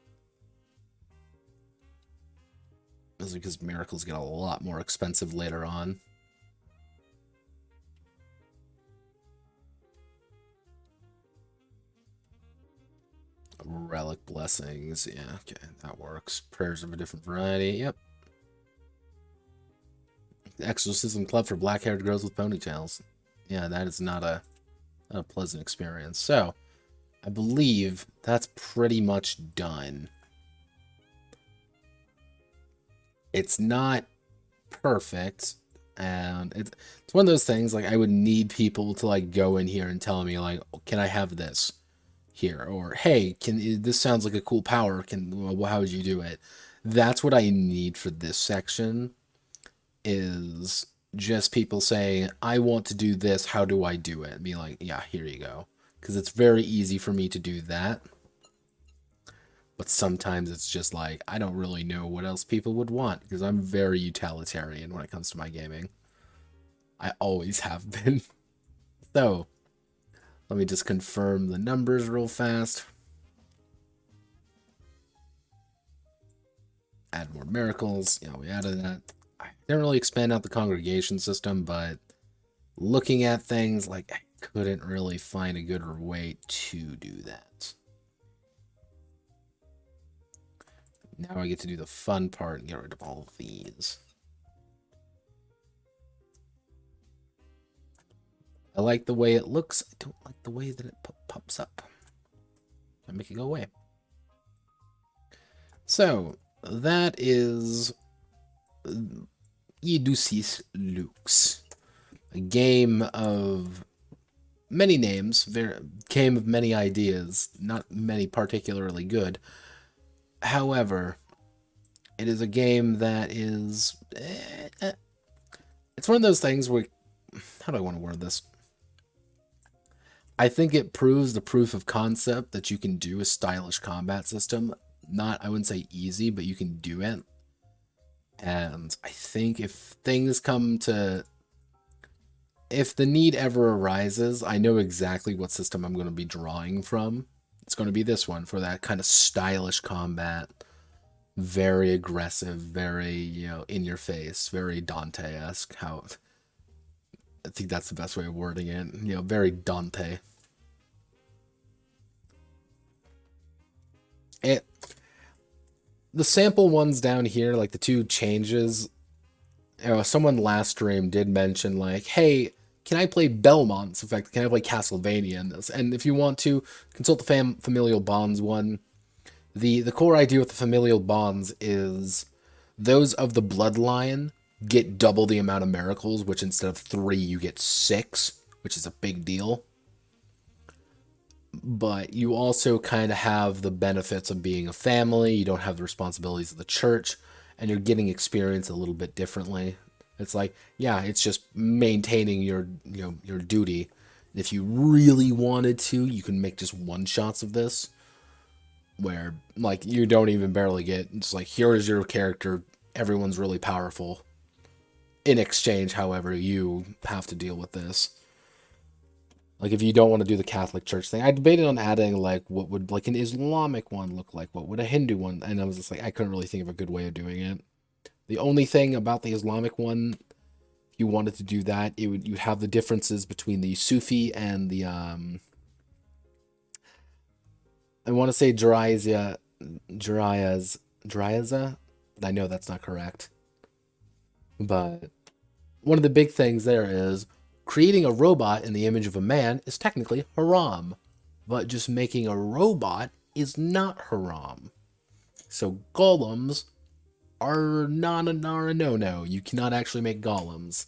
This is because miracles get a lot more expensive later on. Relic blessings. Yeah, okay, that works. Prayers of a different variety. Yep. The Exorcism Club for black-haired girls with ponytails. Yeah, that is not a pleasant experience. So, I believe that's pretty much done. It's not perfect, and it's one of those things, like, I would need people to, like, go in here and tell me, like, oh, can I have this here? Or, hey, this sounds like a cool power, how would you do it? That's what I need for this section, is just people saying, I want to do this, how do I do it? And be like, yeah, here you go. Because it's very easy for me to do that. But sometimes it's just like, I don't really know what else people would want, because I'm very utilitarian when it comes to my gaming. I always have been. So, let me just confirm the numbers real fast. Add more miracles. Yeah, we added that. I didn't really expand out the congregation system, but looking at things, like, I couldn't really find a good way to do that. Now I get to do the fun part and get rid of all of these. I like the way it looks. I don't like the way that it pops up. I make it go away. So, that is Iuducis Lux. A game of many names, game of many ideas, not many particularly good. However, it is a game that is... it's one of those things where... How do I want to word this? I think it proves the proof of concept that you can do a stylish combat system. Not, I wouldn't say easy, but you can do it. And I think if things come to... If the need ever arises, I know exactly what system I'm going to be drawing from. It's going to be this one, for that kind of stylish combat. Very aggressive, very, in your face, very Dante-esque. I think that's the best way of wording it. Very Dante. The sample ones down here, like the two changes, someone last stream did mention like, hey, can I play Belmont's effect? Can I play Castlevania in this? And if you want to consult the familial bonds one, the core idea with the familial bonds is those of the bloodline get double the amount of miracles, which instead of 3 you get 6, which is a big deal. But you also kind of have the benefits of being a family. You don't have the responsibilities of the church, and you're getting experience a little bit differently. It's like, yeah, it's just maintaining your, your duty. If you really wanted to, you can make just one shots of this, where like you don't even barely get. It's like, here is your character. Everyone's really powerful. In exchange, however, you have to deal with this. Like, if you don't want to do the Catholic Church thing, I debated on adding, like, what would, like, an Islamic one look like? What would a Hindu one? And I was just like, I couldn't really think of a good way of doing it. The only thing about the Islamic one, if you wanted to do that, you'd have the differences between the Sufi and the, I want to say Jiraiya, I know that's not correct. But one of the big things there is creating a robot in the image of a man is technically haram, but just making a robot is not haram. So golems are not a no-no. You cannot actually make golems.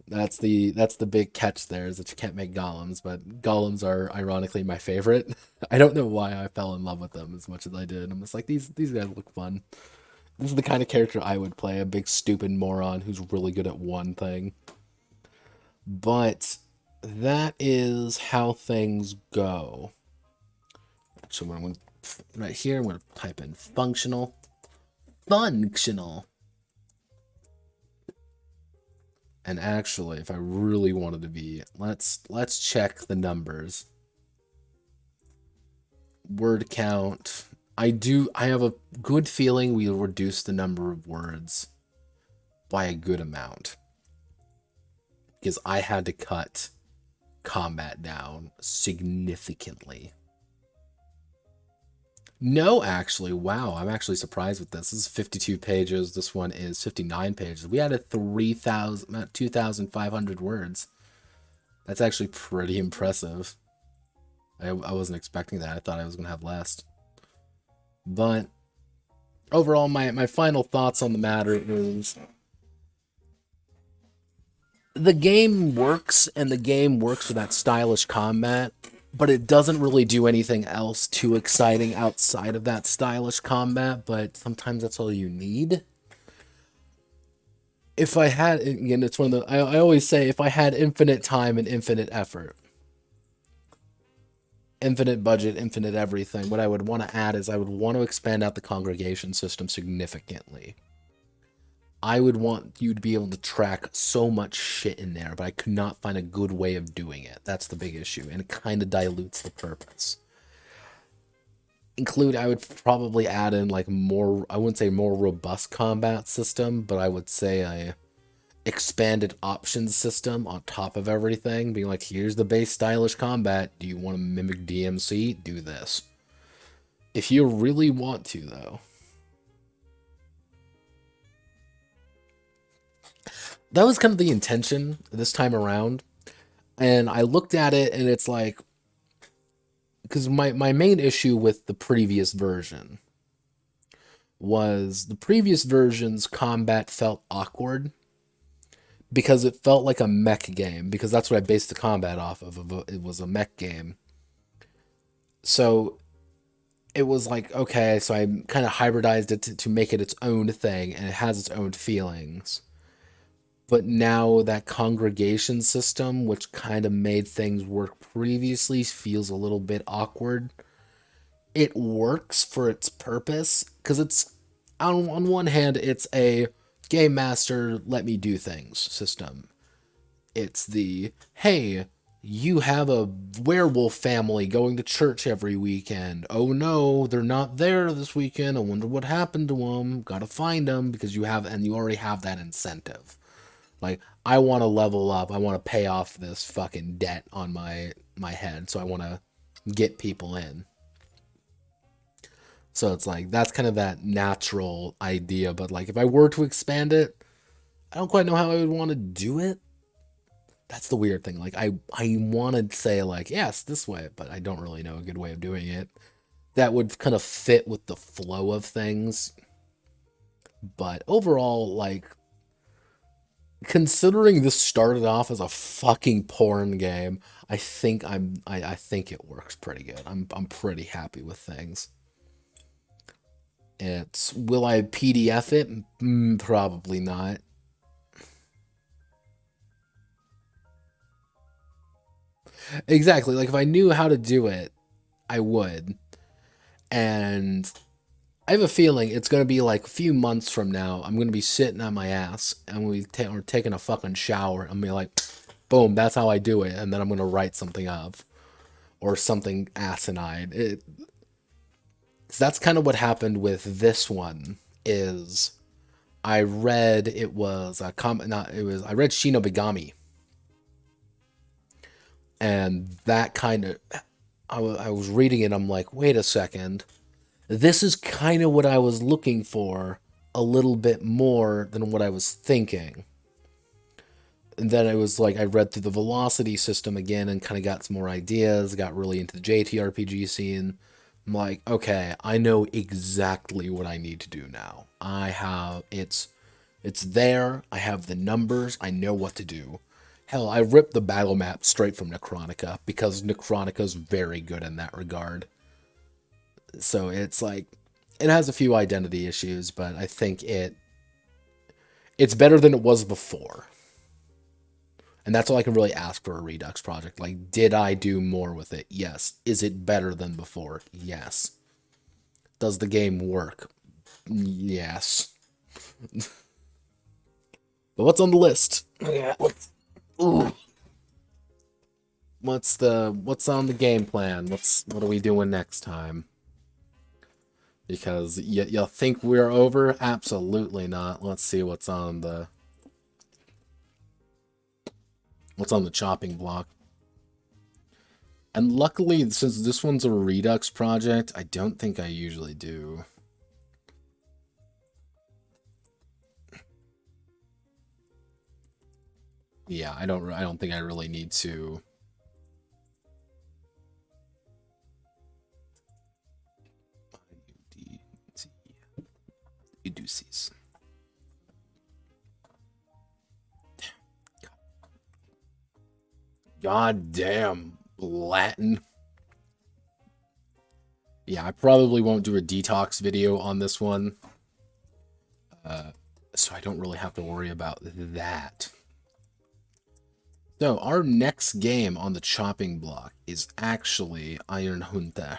That's the big catch there, is that you can't make golems, but golems are ironically my favorite. I don't know why I fell in love with them as much as I did. I'm just like, these guys look fun. This is the kind of character I would play, a big stupid moron who's really good at one thing. But that is how things go. So I'm going to, right here, I'm going to type in functional. Functional. And actually, if I really wanted to be, let's check the numbers. Word count. I have a good feeling we'll reduce the number of words by a good amount, because I had to cut combat down significantly. No, actually, wow, I'm actually surprised with this. This is 52 pages. This one is 59 pages. We added 2,500 words. That's actually pretty impressive. I wasn't expecting that. I thought I was going to have less. But overall, my final thoughts on the matter is the game works, and the game works for that stylish combat, but it doesn't really do anything else too exciting outside of that stylish combat, but sometimes that's all you need. If I had, again, it's one of the, I always say, if I had infinite time and infinite effort, infinite budget, infinite everything, what I would want to add is I would want to expand out the congregation system significantly. I would want you to be able to track so much shit in there, but I could not find a good way of doing it. That's the big issue, and it kind of dilutes the purpose. I would probably add in like more, I wouldn't say more robust combat system, but I would say a expanded options system on top of everything, being like, here's the base stylish combat. Do you want to mimic DMC? Do this. If you really want to, though. That was kind of the intention this time around. And I looked at it, and it's like, because my main issue with the previous version was the previous version's combat felt awkward, because it felt like a mech game, because that's what I based the combat off of. It was a mech game. So it was like, okay, so I kind of hybridized it to make it its own thing, and it has its own feelings. But now that congregation system, which kind of made things work previously, feels a little bit awkward. It works for its purpose, because it's, on one hand, it's a game master, let me do things system. It's the, hey, you have a werewolf family going to church every weekend. Oh no, they're not there this weekend. I wonder what happened to them. Gotta find them, because you already have that incentive. Like, I want to level up. I want to pay off this fucking debt on my head. So I want to get people in. So it's like, that's kind of that natural idea. But like, if I were to expand it, I don't quite know how I would want to do it. That's the weird thing. Like, I want to say, like, yes, this way, but I don't really know a good way of doing it that would kind of fit with the flow of things. But overall, like, considering this started off as a fucking porn game, I think it works pretty good. I'm pretty happy with things. It's will I PDF it? Probably not. Exactly. Like if I knew how to do it, I would. And I have a feeling it's going to be like a few months from now. I'm going to be sitting on my ass and we're taking a fucking shower and be like, boom, that's how I do it. And then I'm going to write something up or something asinine. So that's kind of what happened with this one. Is I read it was a not it was I read Shinobigami, and that kind of I was reading it. I'm like, wait a second, this is kind of what I was looking for, a little bit more than what I was thinking. And then it was like I read through the velocity system again and kind of got some more ideas, got really into the JTRPG scene. I'm like, okay, I know exactly what I need to do now. It's there, I have the numbers, I know what to do. Hell, I ripped the battle map straight from Necronica because Necronica's very good in that regard. So it's like it has a few identity issues, but I think it's better than it was before. And that's all I can really ask for a Redux project. Like, did I do more with it? Yes. Is it better than before? Yes. Does the game work? Yes. But what's on the list? Yeah. What's on the game plan? What are we doing next time? Because you think we're over? Absolutely not. Let's see what's on the chopping block. And luckily, since this one's a Redux project, I don't think I usually do. Yeah, I don't think I really need to. Iudicis. God damn Latin. Yeah, I probably won't do a detox video on this one. So I don't really have to worry about that. So our next game on the chopping block is actually Iron Hunter.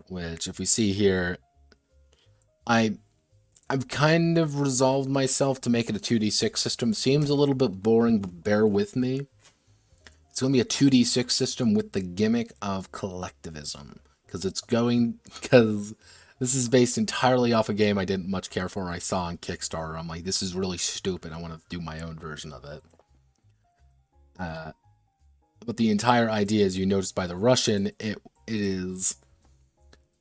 Which, if we see here, I've kind of resolved myself to make it a 2d6 system. Seems a little bit boring, but bear with me. It's going to be a 2d6 system with the gimmick of collectivism. Because this is based entirely off a game I didn't much care for. I saw on Kickstarter. I'm like, this is really stupid. I want to do my own version of it. But the entire idea, as you noticed by the Russian, it is,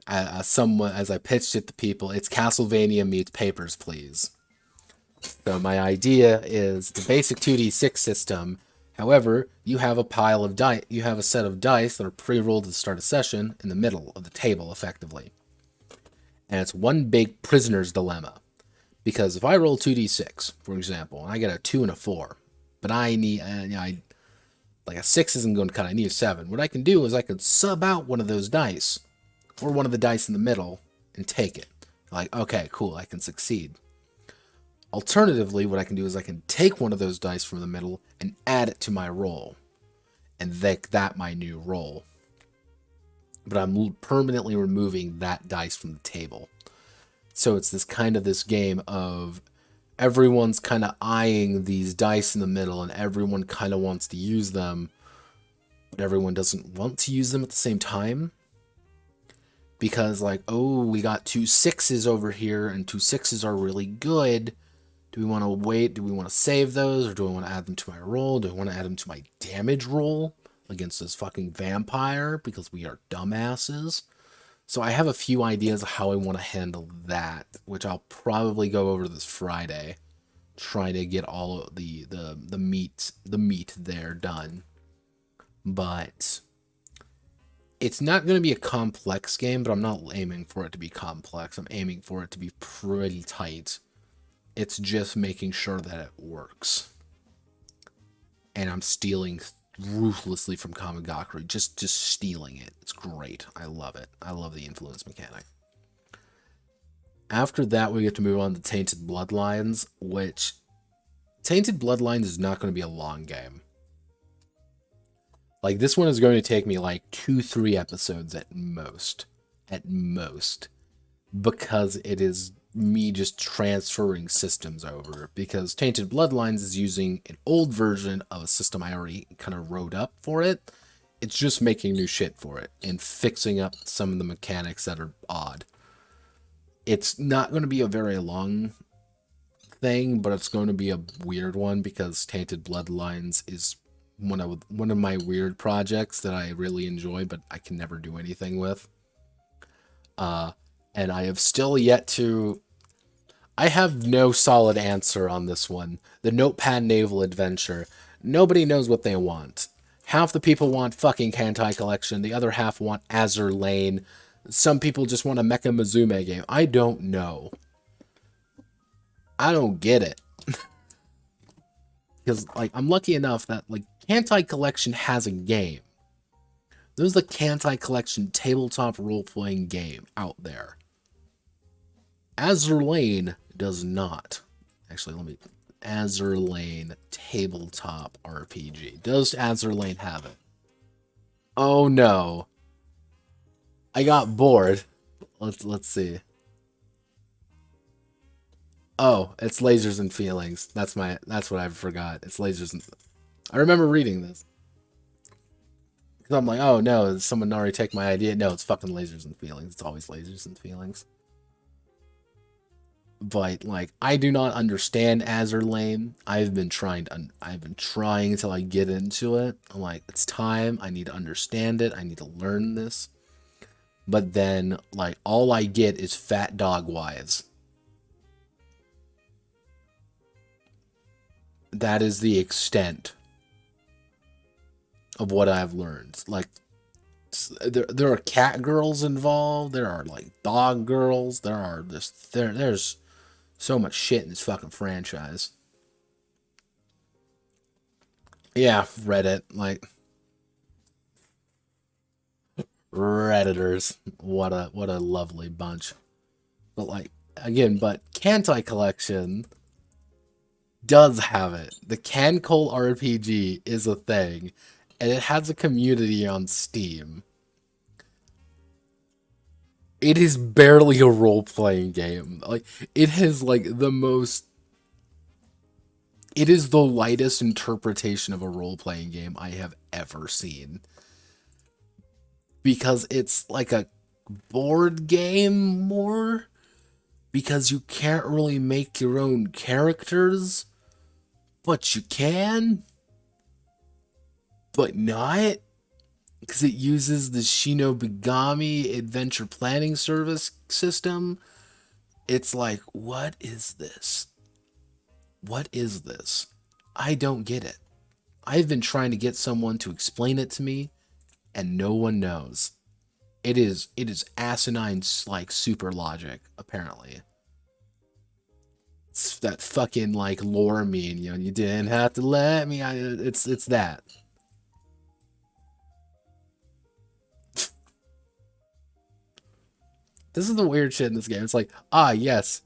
as I pitched it to people, it's Castlevania meets Papers, Please. So my idea is the basic 2d6 system. However, you have a pile of dice. You have a set of dice that are pre-rolled to start a session in the middle of the table, effectively. And it's one big prisoner's dilemma. Because if I roll 2d6, for example, and I get a 2 and a 4, but I need, like a 6 isn't going to cut, I need a 7. What I can do is I can sub out one of those dice, or one of the dice in the middle, and take it. Like, okay, cool, I can succeed. Alternatively, what I can do is I can take one of those dice from the middle and add it to my roll, and make that my new roll. But I'm permanently removing that dice from the table. So it's this game of everyone's kind of eyeing these dice in the middle, and everyone kind of wants to use them, but everyone doesn't want to use them at the same time. Because, like, oh, we got 2 6s over here, and 2 6s are really good. Do we want to wait? Do we want to save those? Or do I want to add them to my roll? Do I want to add them to my damage roll against this fucking vampire? Because we are dumbasses. So I have a few ideas of how I want to handle that, which I'll probably go over this Friday, try to get all of the meat there done. But it's not going to be a complex game, but I'm not aiming for it to be complex. I'm aiming for it to be pretty tight. It's just making sure that it works. And I'm stealing ruthlessly from Kamigakure, just stealing it. It's great. I love it. I love the influence mechanic. After that, we get to move on to Tainted Bloodlines, which Tainted Bloodlines is not going to be a long game. Like, this one is going to take me like 2-3 episodes at most. At most. Because it is me just transferring systems over. Because Tainted Bloodlines is using an old version of a system I already kind of wrote up for it. It's just making new shit for it. And fixing up some of the mechanics that are odd. It's not going to be a very long thing, but it's going to be a weird one because Tainted Bloodlines is one of my weird projects that I really enjoy, but I can never do anything with. And I have still yet to... I have no solid answer on this one. The Notepad Naval Adventure. Nobody knows what they want. Half the people want fucking Kantai Collection. The other half want Azur Lane. Some people just want a Mecha Mizume game. I don't know. I don't get it. Because, like, I'm lucky enough that, like, Kantai Collection has a game. There's the Kantai Collection tabletop role-playing game out there. Azur Lane does not. Actually, let me... Azur Lane tabletop RPG. Does Azur Lane have it? Oh, no. I got bored. Let's see. Oh, it's Lasers and Feelings. That's what I forgot. It's Lasers and... I remember reading this. Because I'm like, oh no, did someone already take my idea? No, it's fucking Lasers and Feelings. It's always Lasers and Feelings. But, like, I do not understand Azur Lane. I've been trying until I get into it. I'm like, it's time. I need to understand it. I need to learn this. But then, like, all I get is fat dog wives. That is the extent of what I've learned. Like, there are cat girls involved. There are, like, dog girls. There's so much shit in this fucking franchise. Yeah, Reddit, like, Redditors. What a lovely bunch. But, like, again, but Kantai Collection does have it. The Cancol RPG is a thing, and it has a community on Steam. It is barely a role-playing game. Like, it has, like, the most... It is the lightest interpretation of a role-playing game I have ever seen. Because it's like a board game more. Because you can't really make your own characters. But you can. But not. Because it uses the Shinobigami Adventure Planning Service system. It's like, what is this? What is this? I don't get it. I've been trying to get someone to explain it to me, and no one knows. It is asinine, like, super logic, apparently. It's that fucking, like, lore meme, you know, you didn't have to let me, it's that. This is the weird shit in this game. It's like, ah, yes,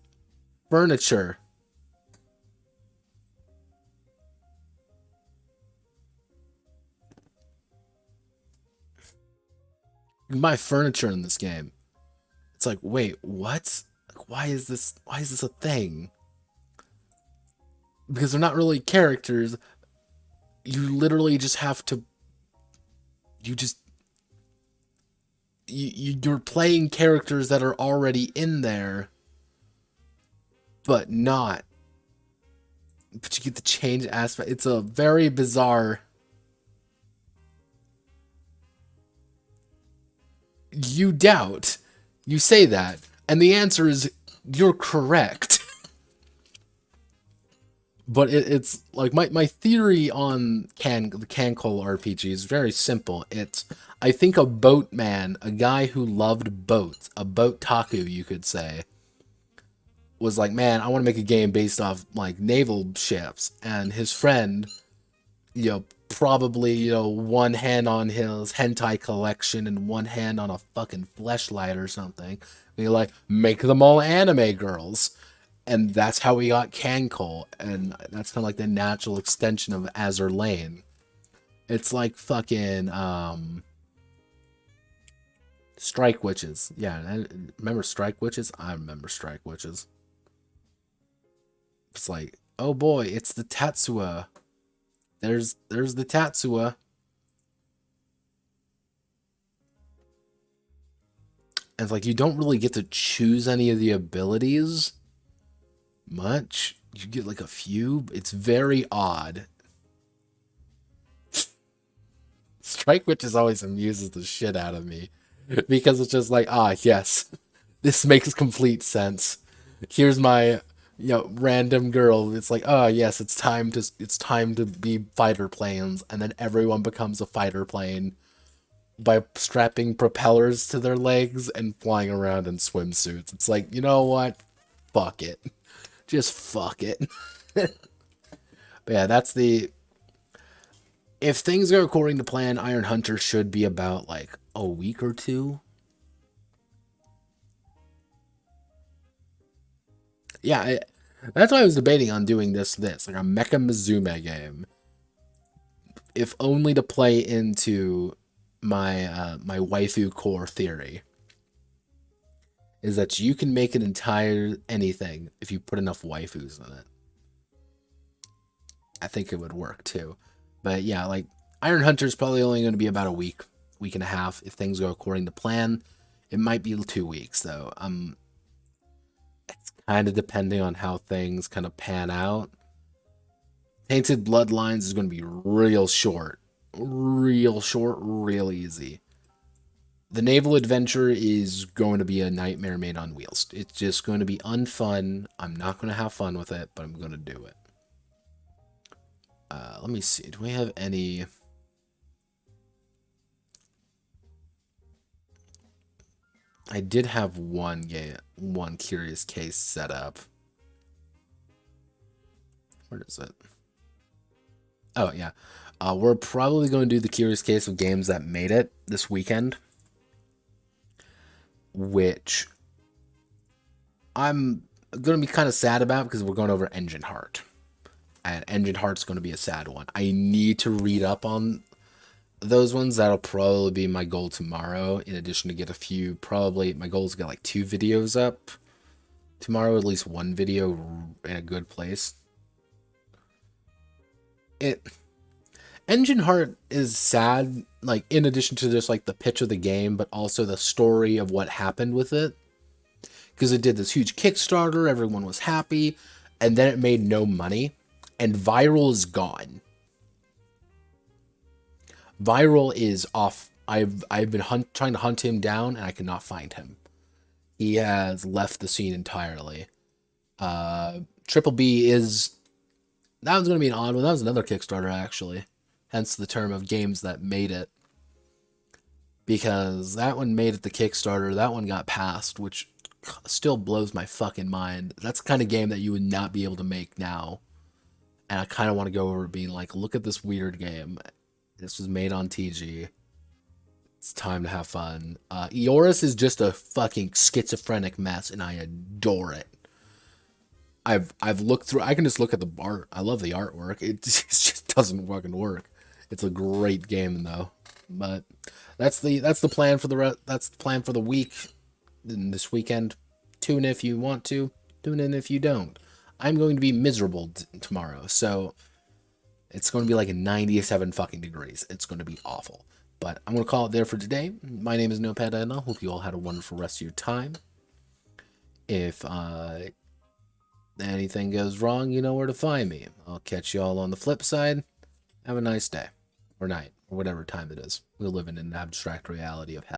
furniture. You can buy furniture in this game. It's like, wait, what? Like, why is this a thing? Because they're not really characters. You literally just have to... You're playing characters that are already in there, but not. But you get to change aspect. It's a very bizarre... You doubt. You say that, and the answer is you're correct. But it's like my theory on the Cancol RPG is very simple. It's, I think, a boatman, a guy who loved boats, a boat taku, you could say, was like, man, I want to make a game based off like naval ships, and his friend, probably, one hand on his hentai collection and one hand on a fucking fleshlight or something. And you're like, make them all anime girls. And that's how we got Cancol, and that's kind of like the natural extension of Azur Lane. It's like fucking, Strike Witches. Yeah, remember Strike Witches? I remember Strike Witches. It's like, oh boy, it's the Tatsua. There's the Tatsua. And it's like, you don't really get to choose any of the abilities much. You get like a few. It's very odd. Strike Witches always amuses the shit out of me. Because it's just like, yes, this makes complete sense. Here's my, random girl. It's like, yes, it's time to be fighter planes, and then everyone becomes a fighter plane by strapping propellers to their legs and flying around in swimsuits. It's like, you know what? Fuck it. Just fuck it. But yeah, that's the... If things go according to plan, Iron Hunter should be about, like, a week or two. Yeah, that's why I was debating on doing this, like a Mecha Mizume game. If only to play into my my waifu core theory. Is that you can make an entire anything if you put enough waifus in it. I think it would work too. But yeah, like, Iron Hunter's probably only going to be about a week and a half if things go according to plan. It might be 2 weeks though. It's kind of depending on how things kind of pan out. Tainted Bloodlines is going to be real short, real easy. The Naval Adventure is going to be a nightmare made on wheels. It's just going to be unfun. I'm not going to have fun with it, but I'm going to do it. Let me see. Do we have any... I did have one curious case set up. Where is it? Oh, yeah. We're probably going to do the curious case of games that made it this weekend, which I'm going to be kind of sad about because we're going over Engine Heart. And Engine Heart's going to be a sad one. I need to read up on those ones. That'll probably be my goal tomorrow, in addition to get a few, probably, my goal is to get like 2 videos up tomorrow, at least 1 video in a good place. Engine Heart is sad, like, in addition to just like the pitch of the game, but also the story of what happened with it. Because it did this huge Kickstarter, everyone was happy, and then it made no money, and Viral is gone. Viral is off. I've been trying to hunt him down, and I cannot find him. He has left the scene entirely. Triple B is... That was going to be an odd one. That was another Kickstarter, actually. Hence the term of games that made it. Because that one made it the Kickstarter. That one got passed, which still blows my fucking mind. That's the kind of game that you would not be able to make now. And I kind of want to go over being like, look at this weird game. This was made on TG. It's time to have fun. Iudicis is just a fucking schizophrenic mess, and I adore it. I've looked through. I can just look at the art. I love the artwork. It just doesn't fucking work. It's a great game though. But that's the plan for the week. This weekend. Tune in if you want to. Tune in if you don't. I'm going to be miserable tomorrow, so it's going to be like 97 fucking degrees. It's going to be awful. But I'm going to call it there for today. My name is Notepad, and I hope you all had a wonderful rest of your time. If anything goes wrong, you know where to find me. I'll catch you all on the flip side. Have a nice day. Or night. Or whatever time it is. We live in an abstract reality of hell.